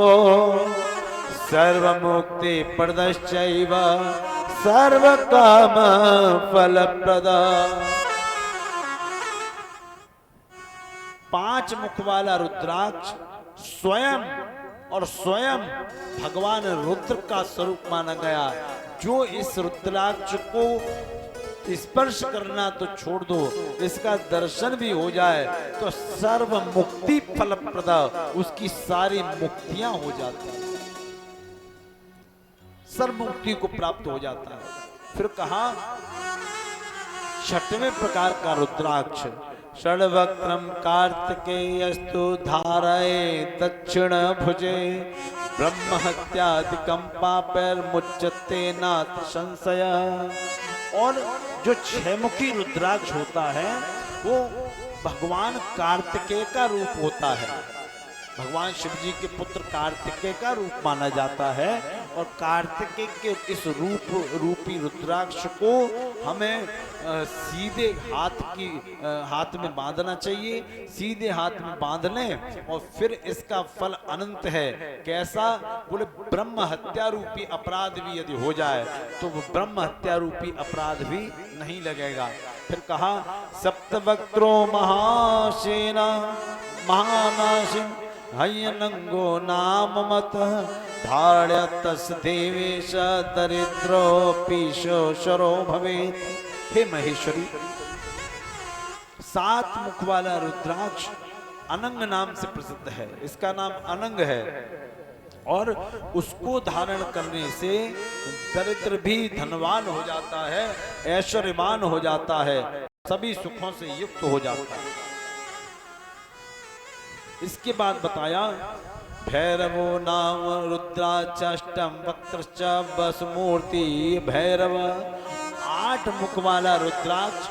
सर्वमुक्ति प्रदश्चैव सर्वकाम फलप्रदा। पांच मुख वाला रुद्राक्ष स्वयं और स्वयं भगवान रुद्र का स्वरूप माना गया। जो इस रुद्राक्ष को स्पर्श करना तो छोड़ दो, इसका दर्शन भी हो जाए तो सर्व मुक्ति फलप्रदा, उसकी सारी मुक्तियां हो जाती हैं, सर्व मुक्ति को प्राप्त हो जाता है। फिर कहा छठवें प्रकार का रुद्राक्ष षड्वक्त्रम कार्तिकेयस्तु धारये दक्षिण भुजे ब्रह्म हत्यादिकं पापैर्मुच्यते नाथ संशय। और जो छमुखी रुद्राक्ष होता है वो भगवान कार्तिकेय का रूप होता है। भगवान शिव जी के पुत्र कार्तिकेय का रूप माना जाता है और कार्तिकेय के इस रूपी रुद्राक्ष को हमें सीधे हाथ में बांधना चाहिए। सीधे हाथ में बांध लें और फिर इसका फल अनंत है। कैसा? बोले ब्रह्म हत्या रूपी अपराध भी यदि हो जाए तो वो ब्रह्म हत्या रूपी अपराध भी नहीं लगेगा। फिर कहा सप्तवक्त्रो महासेना महानाशिन हयनंगो नाम मत धार्य तस् देवेश दरिद्रो पीशो शरो भवेत्। हे महेश्वरी, सात मुख वाला रुद्राक्ष अनंग नाम से प्रसिद्ध है। इसका नाम अनंग है और उसको धारण करने से दरिद्र भी धनवान हो जाता है, ऐश्वर्यवान हो जाता है, सभी सुखों से युक्त हो जाता है। इसके बाद बताया भैरवो नाम रुद्राचाष्टम वक्त्रश्च वसुमूर्ति भैरव। आठ मुख वाला रुद्राक्ष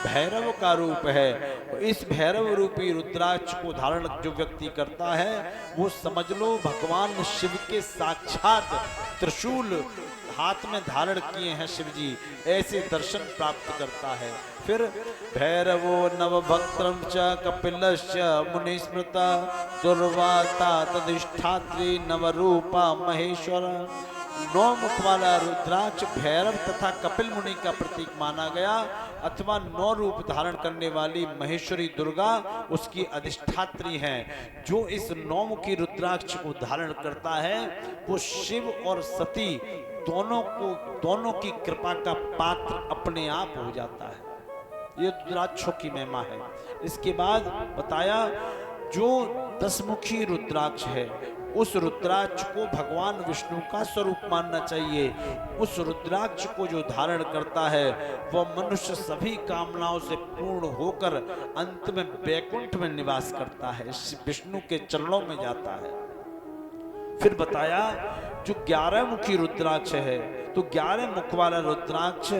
भैरव का रूप है। इस भैरव रूपी रुद्राक्ष को धारण जो व्यक्ति करता है वो समझ लो भगवान शिव के साक्षात त्रिशूल हाथ में धारण किए हैं शिव जी, ऐसे दर्शन प्राप्त करता है। फिर भैरवो नवभक्त्रम च कपिलश्च मुनिस्मृता दुर्वाता तदिष्ठात्री नवरूपा महेश्वर। 9 मुख वाला रुद्राक्ष भैरव तथा कपिल मुनि का प्रतीक माना गया, अथवा 9 रूप धारण करने वाली महेश्वरी दुर्गा उसकी अधिष्ठात्री हैं। जो इस 9 मुखी रुद्राक्ष को धारण करता है वो शिव और सती दोनों की कृपा का पात्र अपने आप हो जाता है। ये रुद्राक्षों की महिमा है। इसके बाद बताया जो 10 मुखी रुद्राक्ष है उस रुद्राक्ष को भगवान विष्णु का स्वरूप मानना चाहिए। उस रुद्राक्ष को जो धारण करता है वह मनुष्य सभी कामनाओं से पूर्ण होकर अंत में वैकुंठ में निवास करता है, विष्णु के चरणों में जाता है। फिर बताया जो 11 मुखी रुद्राक्ष है तो 11 मुख वाला रुद्राक्ष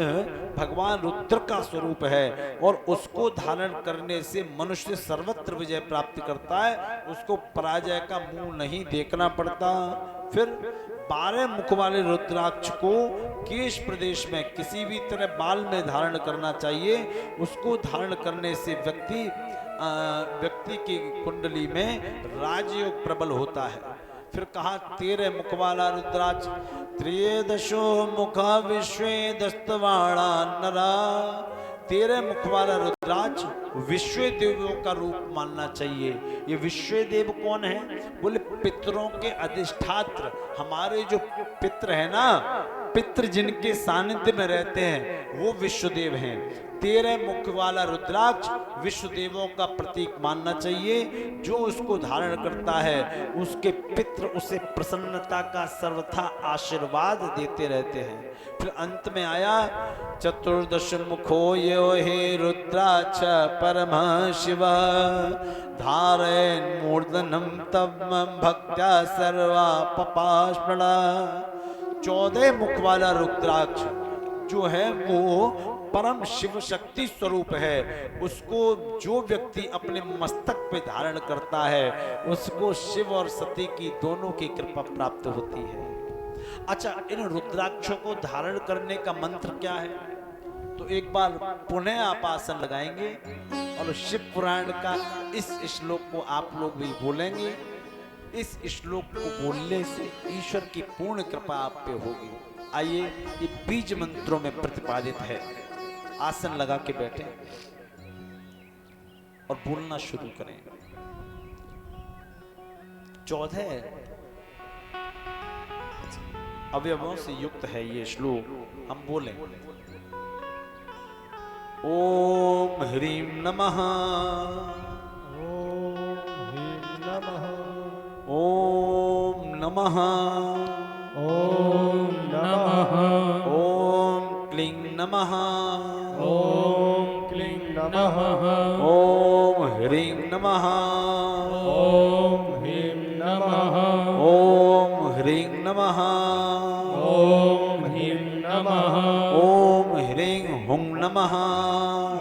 भगवान रुद्र का स्वरूप है और उसको धारण करने से मनुष्य सर्वत्र विजय प्राप्त करता है, उसको पराजय का मुंह नहीं देखना पड़ता। फिर 12 मुख वाले रुद्राक्ष को केश प्रदेश में किसी भी तरह बाल में धारण करना चाहिए। उसको धारण करने से व्यक्ति की कुंडली में राजयोग प्रबल होता है। फिर कहा 13 मुख वाला रुद्राक्ष त्रयोदशो मुखा विश्वे दस्तवाणा नरा। 13 मुख वाला रुद्राक्ष विश्व देवों का रूप मानना चाहिए। ये विश्व देव कौन है? बोले पितरों के अधिष्ठात्र, हमारे जो पितर है ना, पितर जिनके सानिध्य में रहते हैं वो विश्वदेव हैं। 13 मुख वाला रुद्राक्ष विश्व देवों का प्रतीक मानना चाहिए। जो उसको धारण करता है उसके पितृ उसे प्रसन्नता का सर्वथा आशीर्वाद देते रहते हैं। फिर अंत में आया 14 मुखो यो हे रुद्राक्ष परम शिव धारयन् मूर्धनम तब भक्त्या सर्वा पपास्मृणा। 14 मुख वाला रुद्राक्ष जो है वो परम शिव शक्ति स्वरूप है। उसको जो व्यक्ति अपने मस्तक पे धारण करता है उसको शिव और सती की दोनों की कृपा प्राप्त होती है। अच्छा, इन रुद्राक्षों को धारण करने का मंत्र क्या है? तो एक बार पुनः आप आसन लगाएंगे और शिव पुराण का इस श्लोक को आप लोग भी बोलेंगे। इस श्लोक को बोलने से ईश्वर की पूर्ण कृपा आप पे होगी। आइए, ये बीज मंत्रों में प्रतिपादित है। आसन लगा के बैठे और बोलना शुरू करें। 14 अवयवों से युक्त है ये श्लोक। हम बोलें ओम ह्रीं नमः, ओम नमः, ओम नमः, ओम क्लीं नमः, ओम क्लीं नमः, ओम ह्रीं नमः, ओम ह्रीं नमः, ओम ह्रीं नमः, ओम ह्रीं नमः, ओम ह्रीं हुं नमः,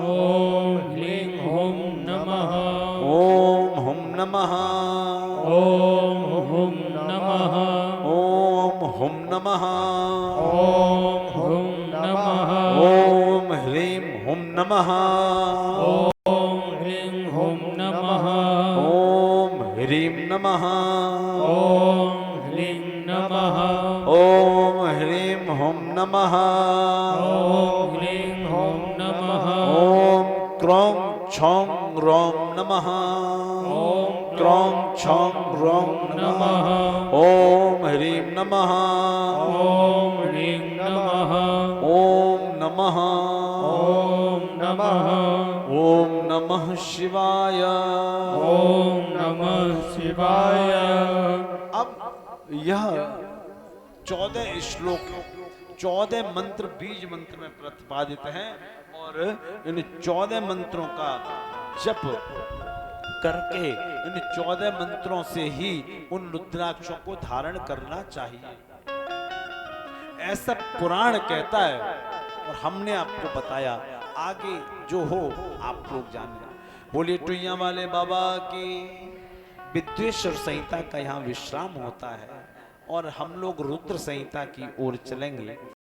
ओम ह्रीं हुं नमः, ओम हुं नमः, ओम हुं नमः, ओम हुं नमः, ओम हुं नमः, ओम ह्रीं हुं नमः, ओम ह्रीं हुं नमः, ओम ह्रीं नमः, ओम ह्रीं नमः, ओम ह्रीं हुं नमः, ओम ह्रीं हुं नमः, ओम क्रों क्षौं रों नमः, ओम क्रों क्षौं रों नमः, ओम ह्रीं नमः, ओम ह्रीं नमः, ओम नमः, ओम नमः, ओम नमः शिवाय। ओम नमः शिवाय। अब यह 14 श्लोक 14 मंत्र बीज मंत्र में प्रतिपादित हैं और इन 14 मंत्रों का जप करके इन 14 मंत्रों से ही उन रुद्राक्षों को धारण करना चाहिए, ऐसा पुराण कहता है और हमने आपको बताया। आगे जो हो आप लोग जाने। बोलिए टुइया वाले बाबा की। विद्वेश्वर संहिता का यहाँ विश्राम होता है और हम लोग रुद्र संहिता की ओर चलेंगे।